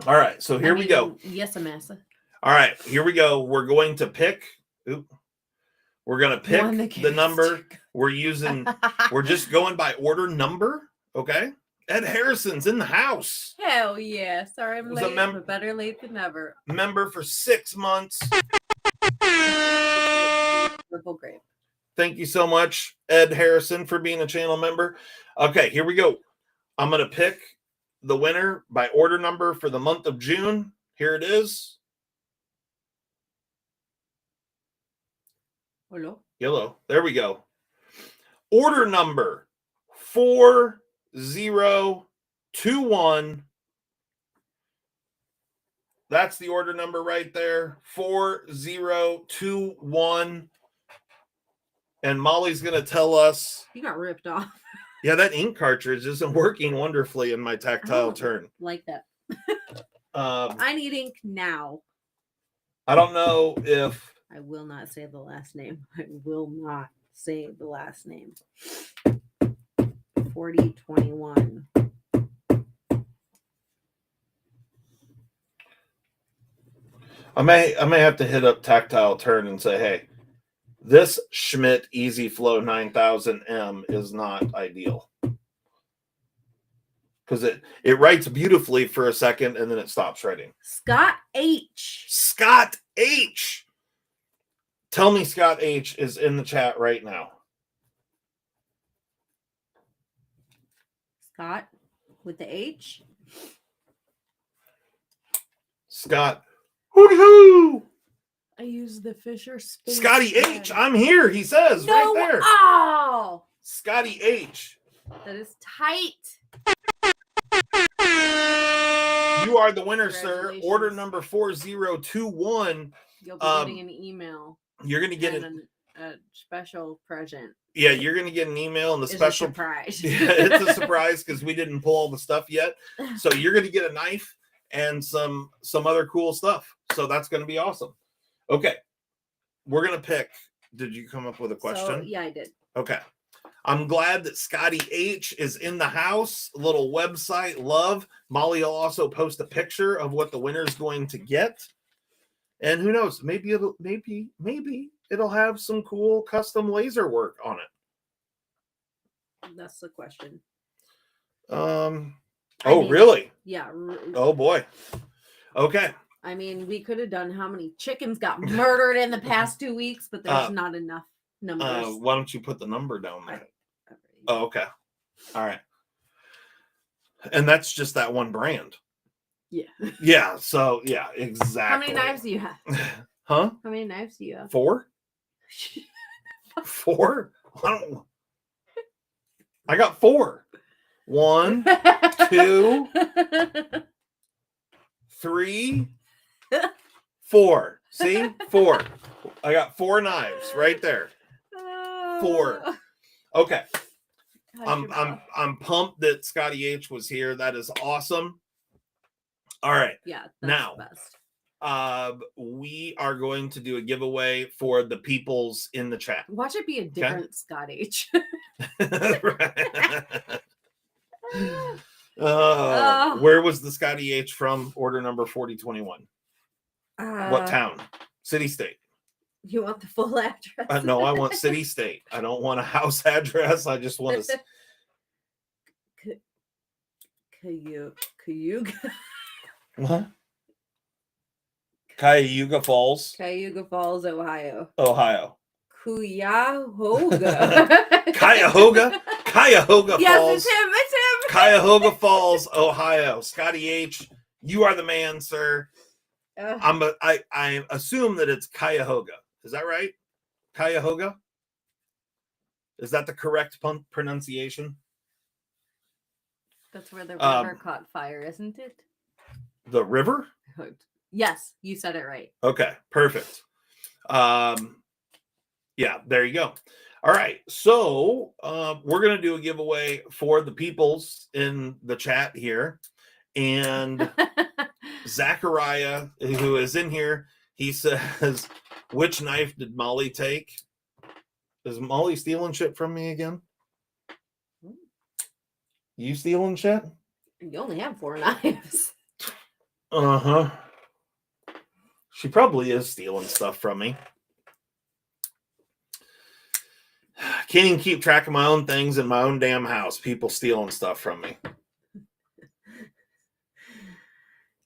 A: All right. So here we go.
B: Yes, Amasa.
A: All right. Here we go. We're going to pick. We're going to pick the number. We're just going by order number. Okay. Ed Harrison's in the house.
B: Hell yeah. Sorry I'm late, but better late than never.
A: Member for 6 months.
B: Purple grape.
A: Thank you so much, Ed Harrison, for being a channel member. Okay, here we go. I'm going to pick the winner by order number for the month of June. Here it is.
B: Hello.
A: Yellow. There we go. Order number 4021. That's the order number right there. 4021. And Molly's going to tell us.
B: You got ripped off.
A: Yeah, that ink cartridge isn't working wonderfully in my tactile turn.
B: Like that. I need ink now.
A: I don't know if
B: I will not say the last name. I will not say the last name. 4021.
A: I may have to hit up Tactile Turn and say, hey, this Schmidt Easy Flow 9000M is not ideal. Because it writes beautifully for a second and then it stops writing.
B: Scott H.
A: Scott H. Tell me Scott H is in the chat right now.
B: Scott with the H.
A: Scott. Hoo-hoo!
B: I use the Fisher space.
A: Scotty H. I'm here, he says,
B: no,
A: right there.
B: Oh!
A: Scotty H.
B: That is tight.
A: You are the winner, sir. Order number 4021.
B: You'll be getting an email.
A: You're going to get
B: a special present.
A: Yeah, you're going to get an email and the special
B: surprise.
A: Yeah, it's a surprise because we didn't pull all the stuff yet. So you're going to get a knife and some other cool stuff. So that's going to be awesome. Okay. We're going to pick. Did you come up with a question?
B: So, yeah, I did.
A: Okay. I'm glad that Scotty H is in the house. A little website love. Molly will also post a picture of what the winner is going to get. And who knows? Maybe it'll have some cool custom laser work on it.
B: That's the question.
A: Really?
B: Yeah.
A: Oh boy. Okay.
B: I mean, we could have done how many chickens got murdered in the past 2 weeks, but there's not enough numbers.
A: Why don't you put the number down there? Oh, okay. All right. And that's just that one brand.
B: Yeah.
A: Yeah. So yeah, exactly.
B: How many knives do you have?
A: Huh?
B: How many knives do you have?
A: 4? 4? I got 4. 1, 2, 3, 4. See? 4. I got 4 knives right there. 4. Okay. I'm pumped that Scotty H was here. That is awesome. All right.
B: Yeah.
A: Now, we are going to do a giveaway for the peoples in the chat.
B: Watch it be a different Scott H.
A: Where was the Scotty H from? Order number 4021. What town? City, state.
B: You want the full address?
A: No, I want city, state. I don't want a house address. I just want to.
B: Cayuga.
A: What? Cayuga Falls.
B: Cayuga Falls, Ohio.
A: Ohio.
B: Cuyahoga.
A: Cuyahoga. Cuyahoga
B: yes,
A: Falls.
B: It's him.
A: Cuyahoga Falls, Ohio. Scotty H, you are the man, sir. I assume that it's Cuyahoga. Is that right? Cuyahoga? Is that the correct pronunciation?
B: That's where the river caught fire, isn't it?
A: The river?
B: Yes, you said it right.
A: Okay, perfect. Yeah, there you go. All right, so we're going to do a giveaway for the peoples in the chat here. And Zachariah, who is in here, he says, which knife did Molly take? Is Molly stealing shit from me again? You stealing shit?
B: You only have 4 knives.
A: Uh-huh. She probably is stealing stuff from me. Can't even keep track of my own things in my own damn house. People stealing stuff from me.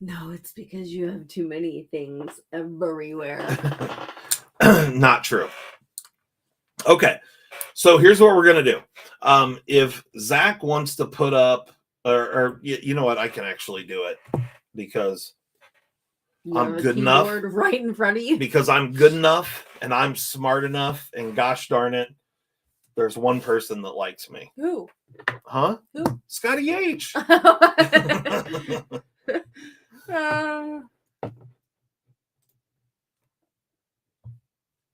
B: No, it's because you have too many things everywhere.
A: Not true. Okay. So here's what we're going to do. If Zach wants to put up, or you know what? I can actually do it because I'm good enough.
B: Right in front of you.
A: Because I'm good enough and I'm smart enough. And gosh darn it, there's one person that likes me.
B: Who?
A: Huh?
B: Who?
A: Scotty H.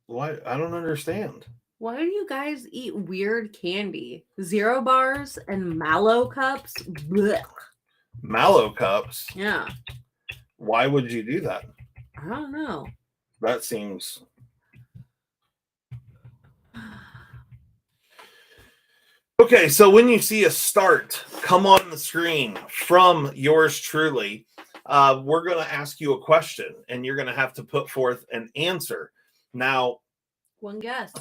A: Why? I don't understand.
B: Why do you guys eat weird candy? 0 bars and mallow cups? Blech.
A: Mallow cups?
B: Yeah.
A: Why would you do that?
B: I don't know.
A: That seems... Okay, so when you see a start come on the screen from yours truly, we're going to ask you a question, and you're going to have to put forth an answer. Now,
B: one guess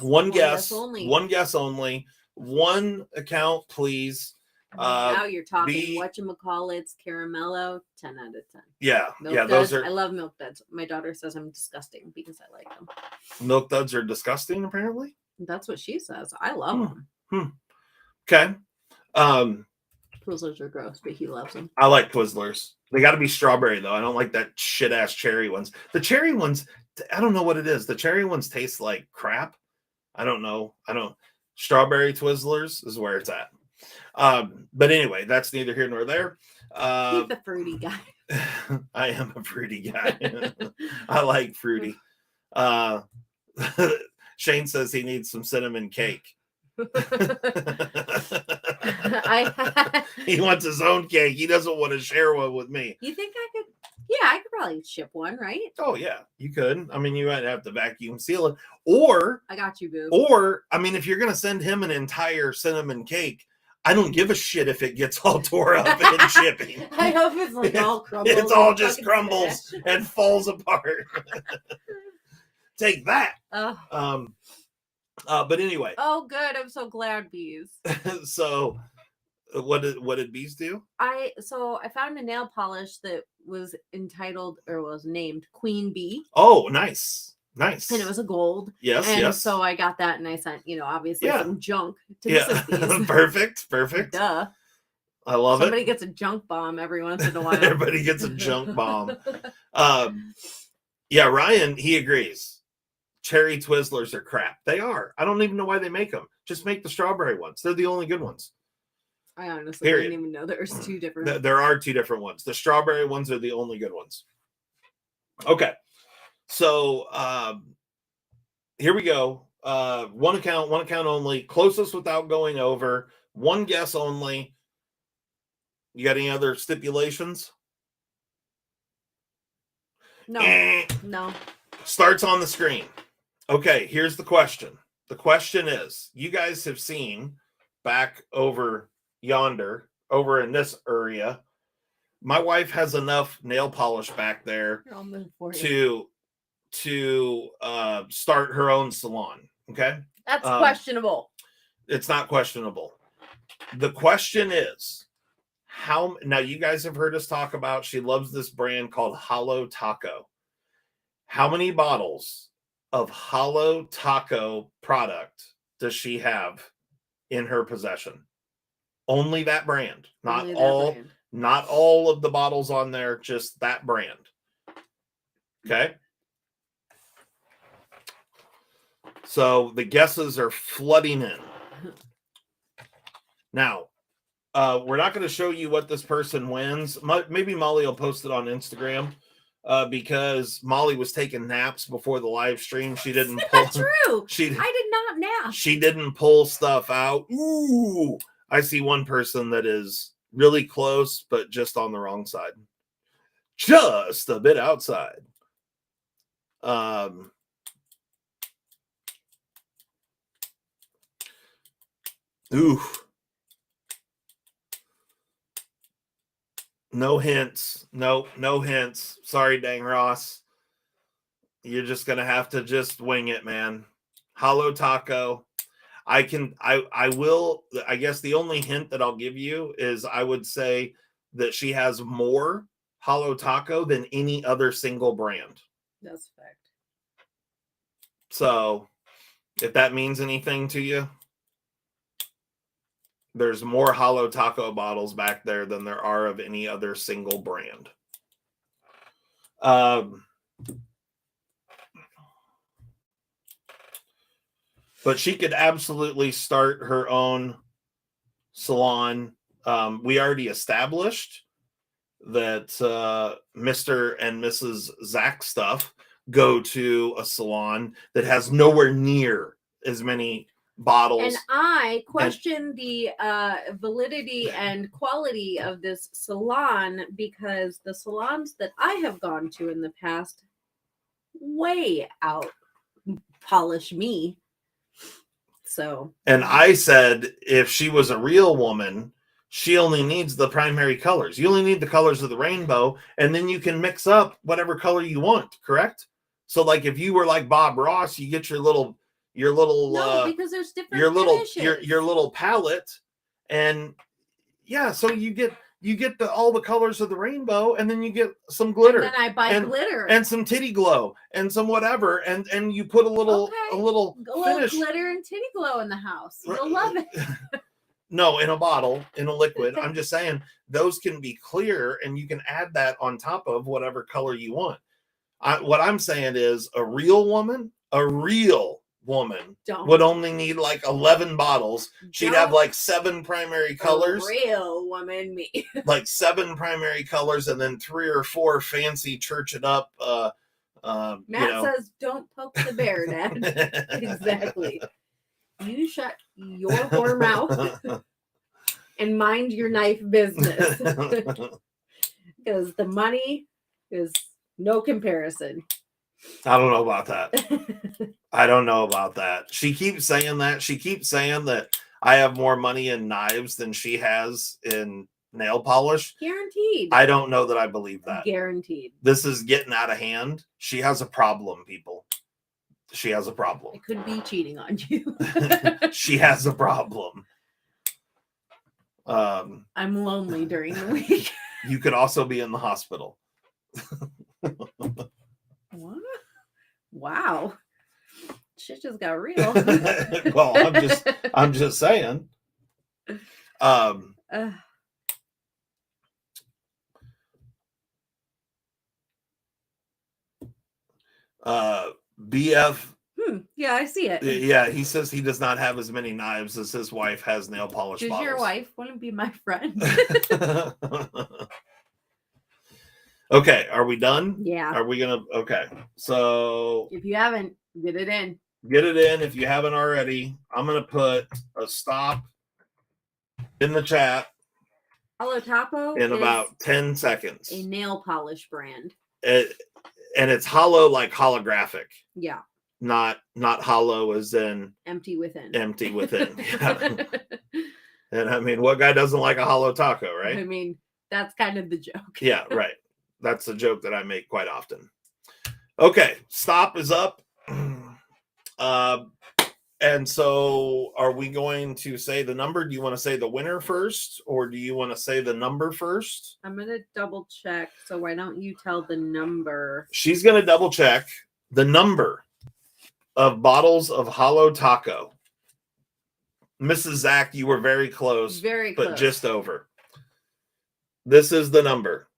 A: only. One guess only. One account, please.
B: Now you're talking. Whatchamacallits, Caramello, 10 out of 10.
A: Yeah,
B: Milk
A: those
B: duds.
A: are...
B: I love milk duds. My daughter says I'm disgusting because I like them.
A: Milk duds are disgusting, apparently?
B: That's what she says. I love them.
A: Okay.
B: Twizzlers are gross, but he loves them.
A: I like Twizzlers. They got to be strawberry, though. I don't like that shit-ass cherry ones. The cherry ones, I don't know what it is. The cherry ones taste like crap. I don't know. Strawberry Twizzlers is where it's at. But anyway, that's neither here nor there.
B: He's the fruity guy.
A: I am a fruity guy. I like fruity. Shane says he needs some cinnamon cake. He wants his own cake. He doesn't want to share one with me.
B: You think I could? Yeah, I could probably ship one, right?
A: Oh yeah, you could. I mean, you might have to vacuum seal it, or
B: I got you, boo.
A: Or I mean, if you're gonna send him an entire cinnamon cake, I don't give a shit if it gets all tore up in shipping.
B: I hope it's like all crumbles.
A: It's all just crumbles and falls apart. Take that. But anyway.
B: Oh, good. I'm so glad, bees.
A: So, what did bees do?
B: I found a nail polish that was entitled or was named Queen Bee.
A: Oh, nice. Nice.
B: And it was a gold.
A: Yes,
B: and
A: yes.
B: So I got that and I sent, obviously some junk to Mrs. Bees.
A: Perfect.
B: Duh.
A: I love
B: Somebody gets a junk bomb every once in a while.
A: Everybody gets a junk bomb. Yeah, Ryan, he agrees. Cherry Twizzlers are crap. They are. I don't even know why they make them. Just make the strawberry ones. They're the only good ones.
B: I honestly didn't even know there's two different.
A: There are two different ones. The strawberry ones are the only good ones. Okay. So here we go. One account only. Closest without going over. One guess only. You got any other stipulations?
B: No. No.
A: Starts on the screen. Okay, here's the question. The question is, you guys have seen back over yonder, over in this area, my wife has enough nail polish back there to start her own salon. Okay,
B: that's questionable.
A: It's not questionable. The question is, how now? You guys have heard us talk about. She loves this brand called Holo Taco. How many bottles of Holo Taco product does she have in her possession? Only that brand, not all of the bottles on there, just that brand. Okay. So the guesses are flooding in. Now, we're not going to show you what this person wins. Maybe Molly will post it on Instagram. Because Molly was taking naps before the live stream. She didn't pull.
B: That's true. I did not nap.
A: She didn't pull stuff out. Ooh, I see one person that is really close, but just on the wrong side. Just a bit outside. Ooh. No hints. No hints. Sorry, dang Ross. You're just gonna have to just wing it, man. Holo Taco. I will. I guess the only hint that I'll give you is I would say that she has more Holo Taco than any other single brand.
B: That's a fact.
A: So, if that means anything to you, there's more Holo Taco bottles back there than there are of any other single brand. But she could absolutely start her own salon. We already established that Mr. and Mrs. Zach Stuff go to a salon that has nowhere near as many bottles.
B: And I question the validity and quality of this salon because the salons that I have gone to in the past way out polish me. So,
A: And I said, if she was a real woman, she only needs the primary colors. You only need the colors of the rainbow, and then you can mix up whatever color you want, correct? So like if you were like Bob Ross, you get your little
B: no, because there's different
A: your little palette, and yeah, so you get all the colors of the rainbow, and then you get some glitter.
B: And then I buy glitter
A: and some titty glow and some whatever, and you put a little finish.
B: Glitter and titty glow in the house. You'll love it.
A: No, in a bottle, in a liquid. I'm just saying those can be clear, and you can add that on top of whatever color you want. What I'm saying is a real woman would only need like 11 bottles. She'd have like 7 primary colors.
B: A real woman, me.
A: Like 7 primary colors, and then 3 or 4 fancy church it up.
B: Matt says, "Don't poke the bear, Dad." Exactly. You shut your whore mouth and mind your knife business, because the money is no comparison.
A: I don't know about that. I don't know about that. She keeps saying that. She keeps saying that I have more money in knives than she has in nail polish.
B: Guaranteed.
A: I don't know that I believe that.
B: Guaranteed.
A: This is getting out of hand. She has a problem, people. She has a problem.
B: It could be cheating on you.
A: She has a problem.
B: I'm lonely during the week.
A: You could also be in the hospital.
B: What? Wow. Shit just got real.
A: Well, I'm just saying. BF.
B: Yeah, I see it.
A: Yeah, he says he does not have as many knives as his wife has nail polish
B: Does
A: bottles.
B: your wife want to be my friend?
A: Okay, are we done?
B: Yeah.
A: Are we gonna? Okay, so
B: if you haven't, get it in.
A: Get it in if you haven't already. I'm gonna put a stop in the chat.
B: Holo Taco
A: in about 10 seconds.
B: A nail polish brand.
A: And it's hollow, like holographic.
B: Yeah.
A: Not hollow as in
B: empty within.
A: Empty within. Yeah. And I mean, what guy doesn't like a Holo Taco, right?
B: I mean, that's kind of the joke.
A: Yeah, right. That's a joke that I make quite often. Okay, stop is up. And so are we going to say the number? Do you want to say the winner first, or do you want to say the number first?
B: I'm going to double check. So why don't you tell the number?
A: She's going to double check the number of bottles of Holo Taco. Mrs. Zach, you were very close.
B: Very close.
A: But just over. This is the number.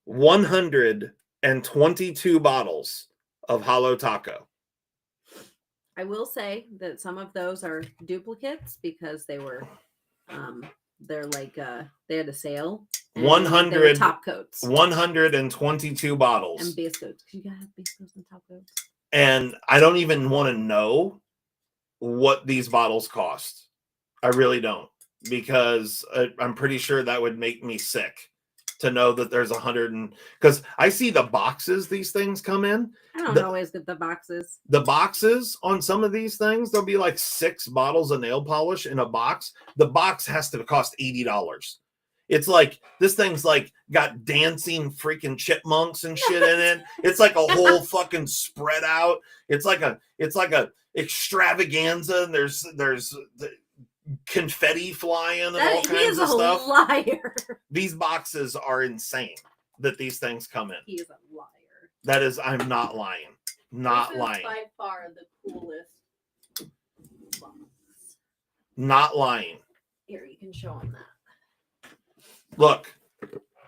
A: 122 bottles of Holo Taco.
B: I will say that some of those are duplicates because they were, they're like, they had a sale.
A: 100
B: top coats.
A: 122 bottles.
B: And base coats. You gotta have base coats and top coats.
A: And I don't even want to know what these bottles cost. I really don't, because I'm pretty sure that would make me sick to know that there's 100 because I see the boxes these things come in.
B: I don't always get the boxes.
A: The boxes on some of these things, there'll be like 6 bottles of nail polish in a box. The box has to cost $80. It's like this thing's like got dancing freaking chipmunks and shit in it. It's like a whole fucking spread out. It's like a extravaganza, and there's the confetti flying and all kinds of stuff.
B: Liar.
A: These boxes are insane that these things come in.
B: He is a liar.
A: That is, I'm not lying. Not lying.
B: By far the coolest box.
A: Not lying.
B: Here, you can show him that.
A: Look,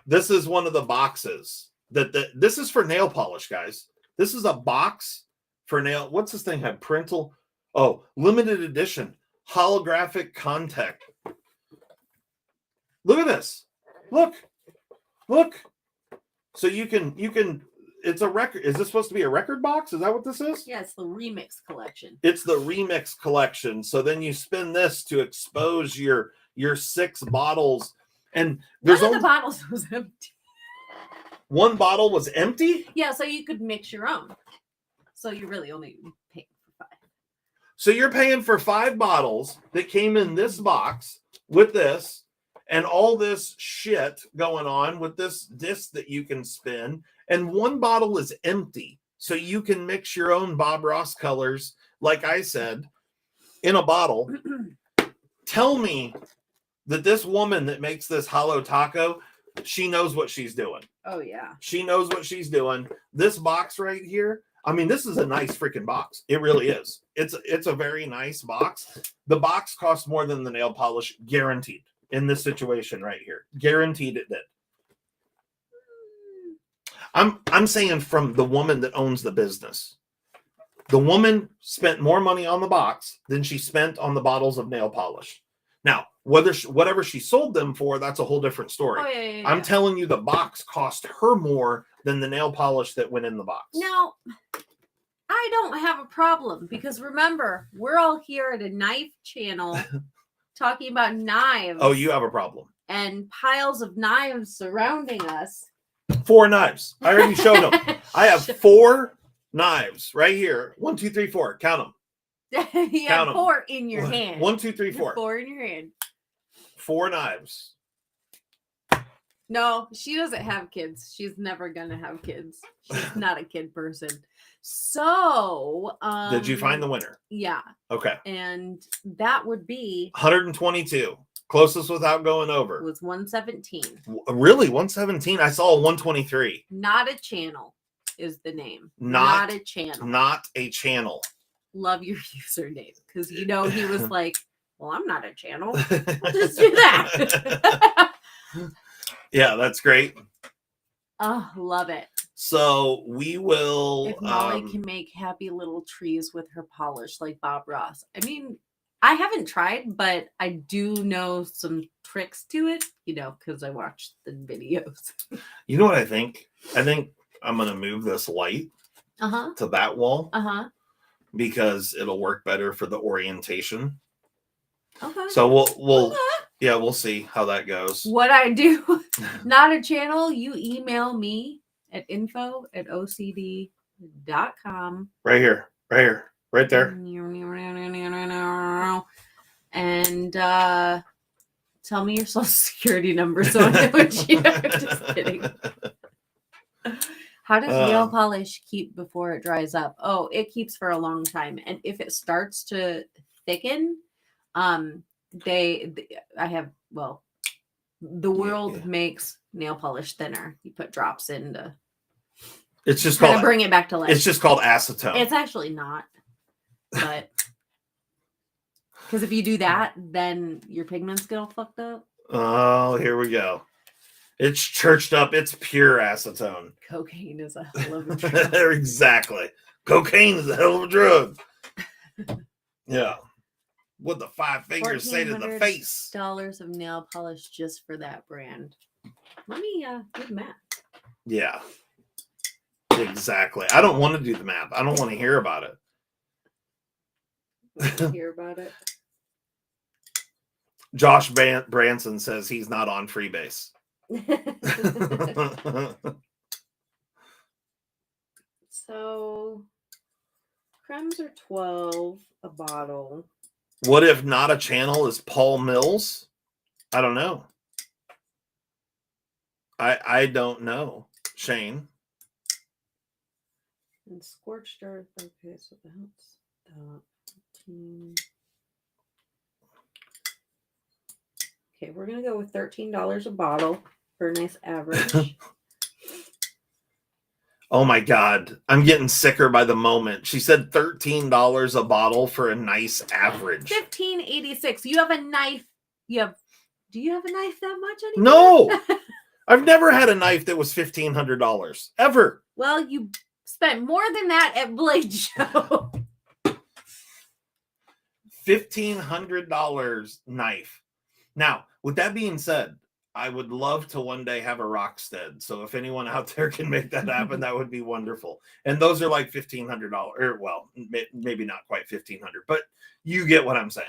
A: this is one of the boxes this is for nail polish, guys. This is a box for nail. What's this thing have? Printle? Oh, limited edition holographic contact. Look at this. Look. So you can. It's a record. Is this supposed to be a record box? Is that what this is?
B: Yeah, it's the remix collection.
A: It's the remix collection. So then you spin this to expose your 6 bottles. And there's
B: one of the bottles was empty.
A: One bottle was empty?
B: Yeah, so you could mix your own. So you're really only paying for 5.
A: So you're paying for 5 bottles that came in this box with this and all this shit going on with this disc that you can spin. And 1 bottle is empty. So you can mix your own Bob Ross colors, like I said, in a bottle. Tell me that this woman that makes this hollow taco, she knows what she's doing.
B: Oh, yeah.
A: She knows what she's doing. This box right here, I mean, this is a nice freaking box. It really is. It's a very nice box. The box costs more than the nail polish, guaranteed, in this situation right here. Guaranteed it did. I'm saying from the woman that owns the business. The woman spent more money on the box than she spent on the bottles of nail polish. Now, whatever she sold them for, that's a whole different story.
B: Oh, yeah.
A: I'm telling you, the box cost her more than the nail polish that went in the box.
B: Now, I don't have a problem because remember, we're all here at a knife channel talking about knives.
A: Oh, you have a problem.
B: And piles of knives surrounding us.
A: 4 knives. I already showed them. I have 4 knives right here. 1, 2, 3, 4. Count them.
B: You have 4 in your hand.
A: 1, 2, 3, 4.
B: 4 in your hand.
A: 4 knives.
B: No, she doesn't have kids. She's never gonna have kids. She's not a kid person. So,
A: did you find the winner?
B: Yeah.
A: Okay.
B: And that would be
A: 122. Closest without going over.
B: It was 117.
A: Really? 117? I saw a 123.
B: Not a channel is the name.
A: Not
B: a channel.
A: Not a channel.
B: Love your username. Because he was like, well, I'm not a channel. We'll just do that.
A: Yeah, that's great.
B: Oh, love it.
A: So we will.
B: If Molly can make happy little trees with her polish like Bob Ross. I mean, I haven't tried, but I do know some tricks to it, because I watched the videos.
A: You know what I think? I think I'm going to move this light to that wall because it'll work better for the orientation.
B: Okay.
A: So we'll yeah, we'll see how that goes.
B: What I do, not a channel, you email me at info@ocd.com.
A: Right here, right there.
B: And tell me your social security number so I know what you are. Just kidding. How does nail polish keep before it dries up? Oh, it keeps for a long time. And if it starts to thicken, the world makes nail polish thinner. You put drops in to
A: it's just
B: kind
A: called
B: of bring it back to life.
A: It's just called acetone.
B: It's actually not, but because if you do that, then your pigments get all fucked up.
A: Oh, here we go. It's churched up. It's pure acetone.
B: Cocaine is a hell of a drug.
A: Exactly. Cocaine is a hell of a drug. Yeah. What the 5 fingers say to the face?
B: $14 of nail polish just for that brand. Let me do the math.
A: Yeah. Exactly. I don't want to do the math. I don't want to hear about it.
B: Hear about it.
A: Josh Branson says he's not on Freebase.
B: So, cremes are $12 a bottle.
A: What if not a channel is Paul Mills? I don't know. I don't know, Shane.
B: And scorched earth. Okay, so that's 15. Okay, we're gonna go with $13 a bottle for a nice average.
A: Oh my God, I'm getting sicker by the moment. She said $13 a bottle for a nice average.
B: $15.86. You have a knife. Do you have a knife that much anymore?
A: No, I've never had a knife that was $1,500 ever.
B: Well, you spent more than that at Blade Show.
A: $1,500 knife. Now, with that being said, I would love to one day have a Rockstead. So if anyone out there can make that happen, that would be wonderful. And those are like $1,500, or well, maybe not quite $1,500, but you get what I'm saying.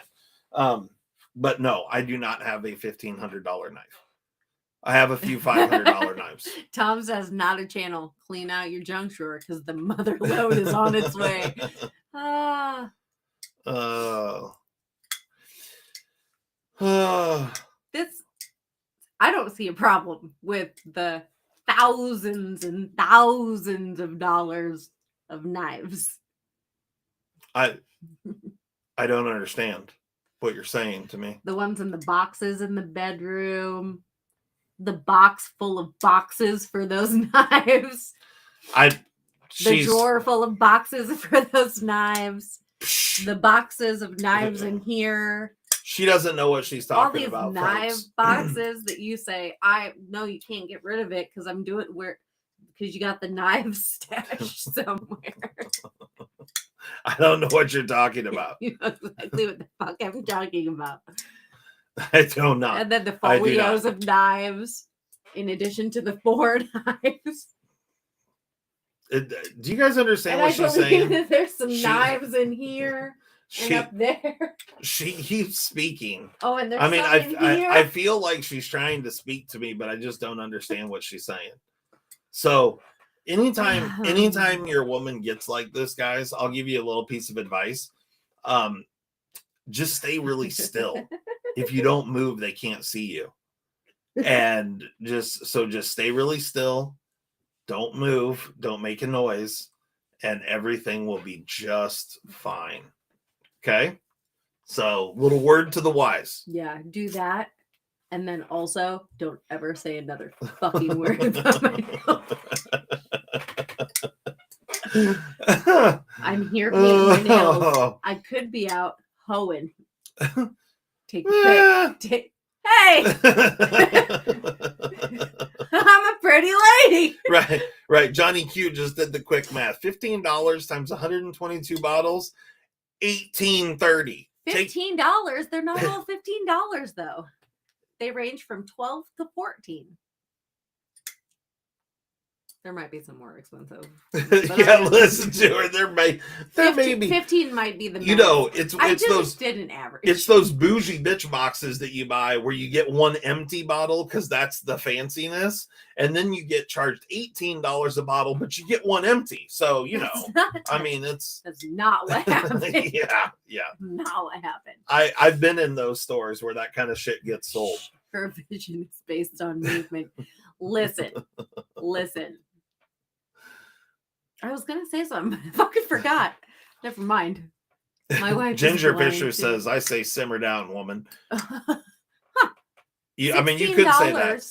A: But no, I do not have a $1,500 knife. I have a few $500 knives.
B: Tom says, not a channel. Clean out your junk drawer because the mother load is on its way. Ah. This, I don't see a problem with the thousands and thousands of dollars of knives.
A: I don't understand what you're saying to me.
B: The ones in the boxes in the bedroom, the box full of boxes for those knives, the drawer full of boxes for those knives, the boxes of knives in here.
A: She doesn't know what she's talking about.
B: All these knife boxes that you say, I know you can't get rid of it because I'm doing because you got the knives stashed somewhere.
A: I don't know what you're talking about.
B: You know exactly what the fuck I'm talking about.
A: I do not.
B: And then the folios of knives, in addition to the 4 knives.
A: Do you guys understand what she's saying?
B: That there's some knives in here and up there.
A: She keeps speaking.
B: Oh, and there's
A: I feel like she's trying to speak to me, but I just don't understand what she's saying. So anytime your woman gets like this, guys, I'll give you a little piece of advice. Just stay really still. If you don't move, they can't see you. And just stay really still. Don't move. Don't make a noise. And everything will be just fine. Okay? So, little word to the wise.
B: Yeah, do that. And then also, don't ever say another fucking word about my nails. I'm here painting my nails. I could be out hoeing. Take a pic. Hey! I'm a pretty lady.
A: Right. Johnny Q just did the quick math. $15 times 122 bottles, $18.30.
B: $15. They're not all $15 though. They range from 12 to 14. There might be some more expensive.
A: Yeah, listen to her. There may be
B: 15 might be the most.
A: You know, it's
B: those did an average.
A: It's those bougie bitch boxes that you buy where you get one empty bottle because that's the fanciness, and then you get charged $18 a bottle, but you get one empty. So that's
B: not what happened.
A: yeah,
B: not what happened.
A: I've been in those stores where that kind of shit gets sold.
B: Her vision is based on movement. Listen. I was gonna say something, but I fucking forgot. Never mind. My wife.
A: Ginger Fisher says, "I say simmer down, woman." You could say that.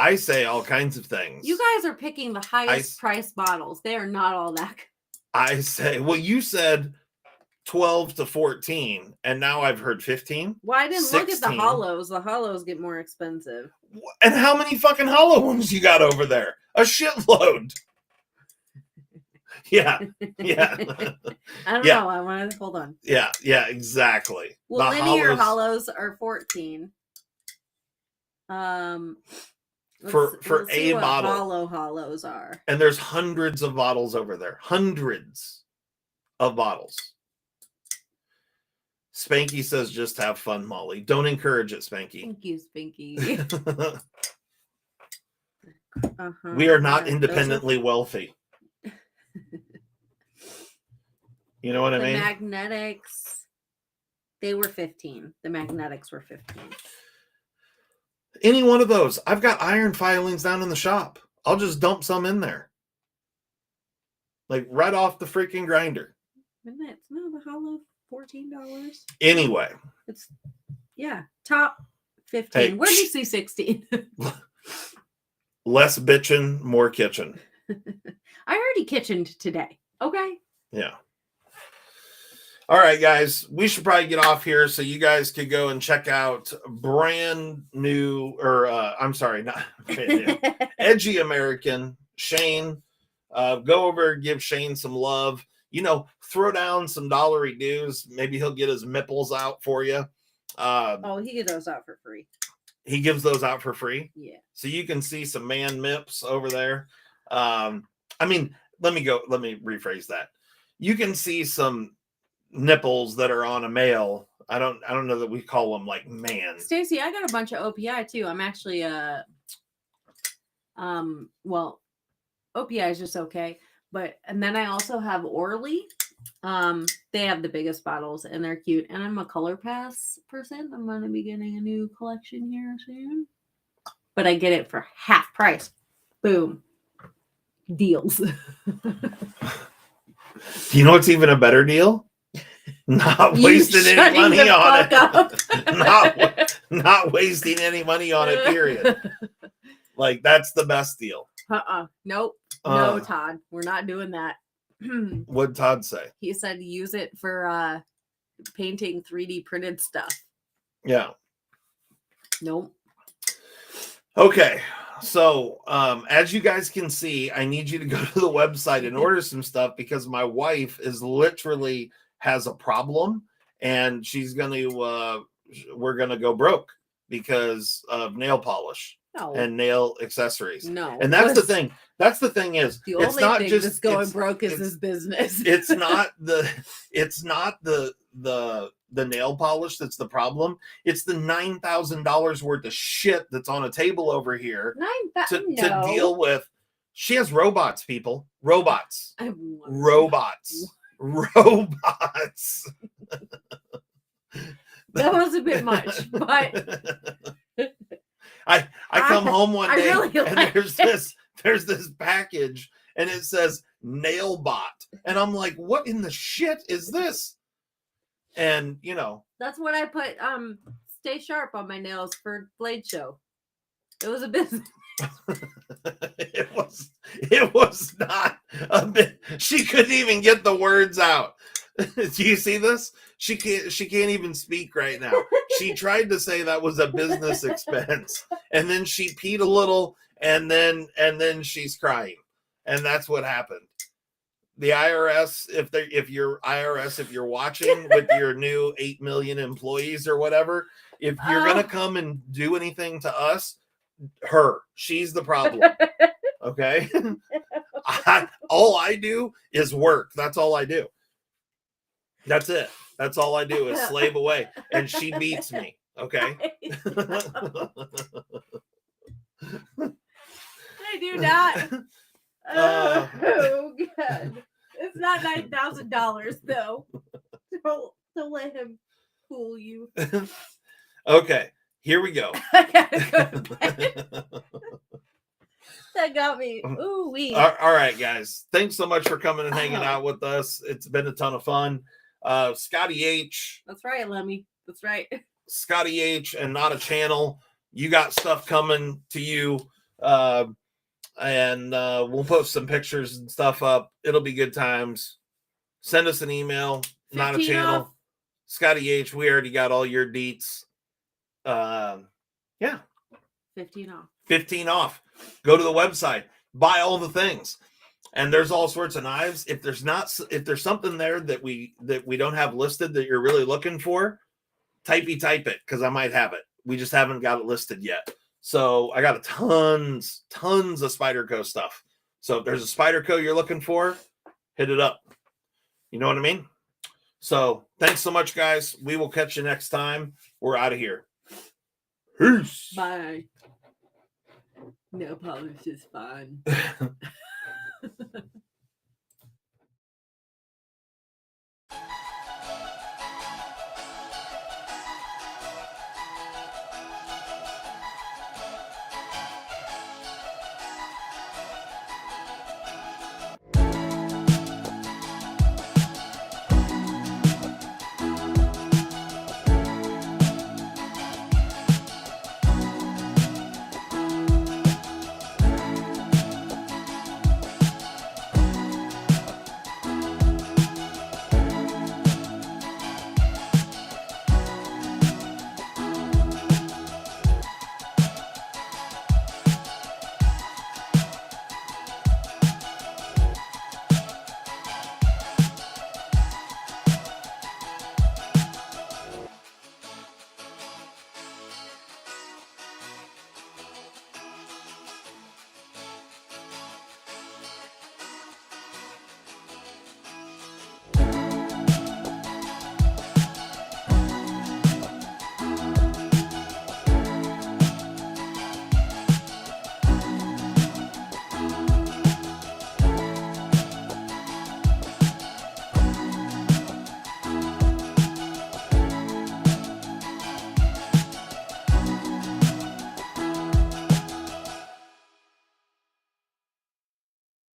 A: I say all kinds of things.
B: You guys are picking the highest price bottles. They are not all that.
A: I say, well, you said 12 to 14, and now I've heard 15.
B: Well, I didn't 16. Look at the hollows. The hollows get more expensive.
A: And how many fucking hollow ones you got over there? A shitload. Yeah. I
B: don't know. I want to hold on.
A: Yeah, exactly.
B: Well, linear hollows are 14.
A: For a bottle.
B: Hollows are.
A: And there's hundreds of bottles over there. Hundreds of bottles. Spanky says, just have fun, Molly. Don't encourage it, Spanky.
B: Thank you, Spanky.
A: We are not independently wealthy. You know what I mean?
B: The magnetics, they were 15. The magnetics were 15.
A: Any one of those. I've got iron filings down in the shop. I'll just dump some in there. Like right off the freaking grinder.
B: No, the hollow $14.
A: Anyway.
B: It's top 15.
A: Hey,
B: Where do you see 16?
A: Less bitching, more kitchen.
B: I already kitchened today. Okay.
A: Yeah. All right, guys. We should probably get off here so you guys could go and check out brand new, Edgy American Shane. Go over and give Shane some love. Throw down some dollary dues. Maybe he'll get his nipples out for you.
B: He gives those out for free.
A: He gives those out for free?
B: Yeah.
A: So you can see some man mips over there. Let me rephrase that. You can see some nipples that are on a male I don't know that we call them like man.
B: Stacy, I got a bunch of OPI too. I'm actually well, OPI is just okay, but and then I also have Orly. They have the biggest bottles and they're cute. And I'm a Color Pass person. I'm gonna be getting a new collection here soon, but I get it for half price. Boom, deals.
A: You know what's even a better deal? Not wasting any money on it. not wasting any money on it, period. Like, that's the best deal.
B: Nope. No, Todd. We're not doing that.
A: What'd Todd say?
B: He said use it for painting 3D printed stuff.
A: Yeah.
B: Nope.
A: Okay. So, as you guys can see, I need you to go to the website and order some stuff because my wife is literally has a problem and she's going to, we're going to go broke because of nail polish and nail accessories.
B: No.
A: And that's the thing. That's the thing is
B: the only thing that's going broke is his business.
A: It's not the nail polish that's the problem. It's the $9,000 worth of shit that's on a table over here to deal with. She has robots, people. Robots. Robots.
B: That was a bit much, but
A: I come home one day
B: really
A: and there's this package and it says nail bot. And I'm like, what in the shit is this? And you know,
B: that's what I put stay sharp on my nails for Blade Show. It was a business.
A: it was not a bit. She couldn't even get the words out. Do you see this? She can't even speak right now. She tried to say that was a business expense, and then she peed a little, and then she's crying, and that's what happened. The IRS, if you're watching with your new 8 million employees or whatever, if you're gonna come and do anything to us, she's the problem. Okay. All I do is work. That's all I do. That's it. That's all I do is slave away. And she beats me. Okay.
B: I do not. Oh God. It's not $9,000 though. Don't let him fool you.
A: Okay. Here we go.
B: I gotta go to bed. That got me. Ooh wee.
A: All right, guys. Thanks so much for coming and hanging out with us. It's been a ton of fun. Scotty H.
B: That's right, Lemmy. That's right.
A: Scotty H. and Not a Channel. You got stuff coming to you. And we'll post some pictures and stuff up. It'll be good times. Send us an email. Not a Channel.
B: Off.
A: Scotty H. We already got all your deets. Yeah.
B: 15 off.
A: 15 off. Go to the website. Buy all the things. And there's all sorts of knives. If there's something there that we don't have listed that you're really looking for, type it because I might have it. We just haven't got it listed yet. So I got tons of Spyderco stuff. So if there's a Spyderco you're looking for, hit it up. You know what I mean? So thanks so much, guys. We will catch you next time. We're out of here. Peace.
B: Bye. No polish is fun.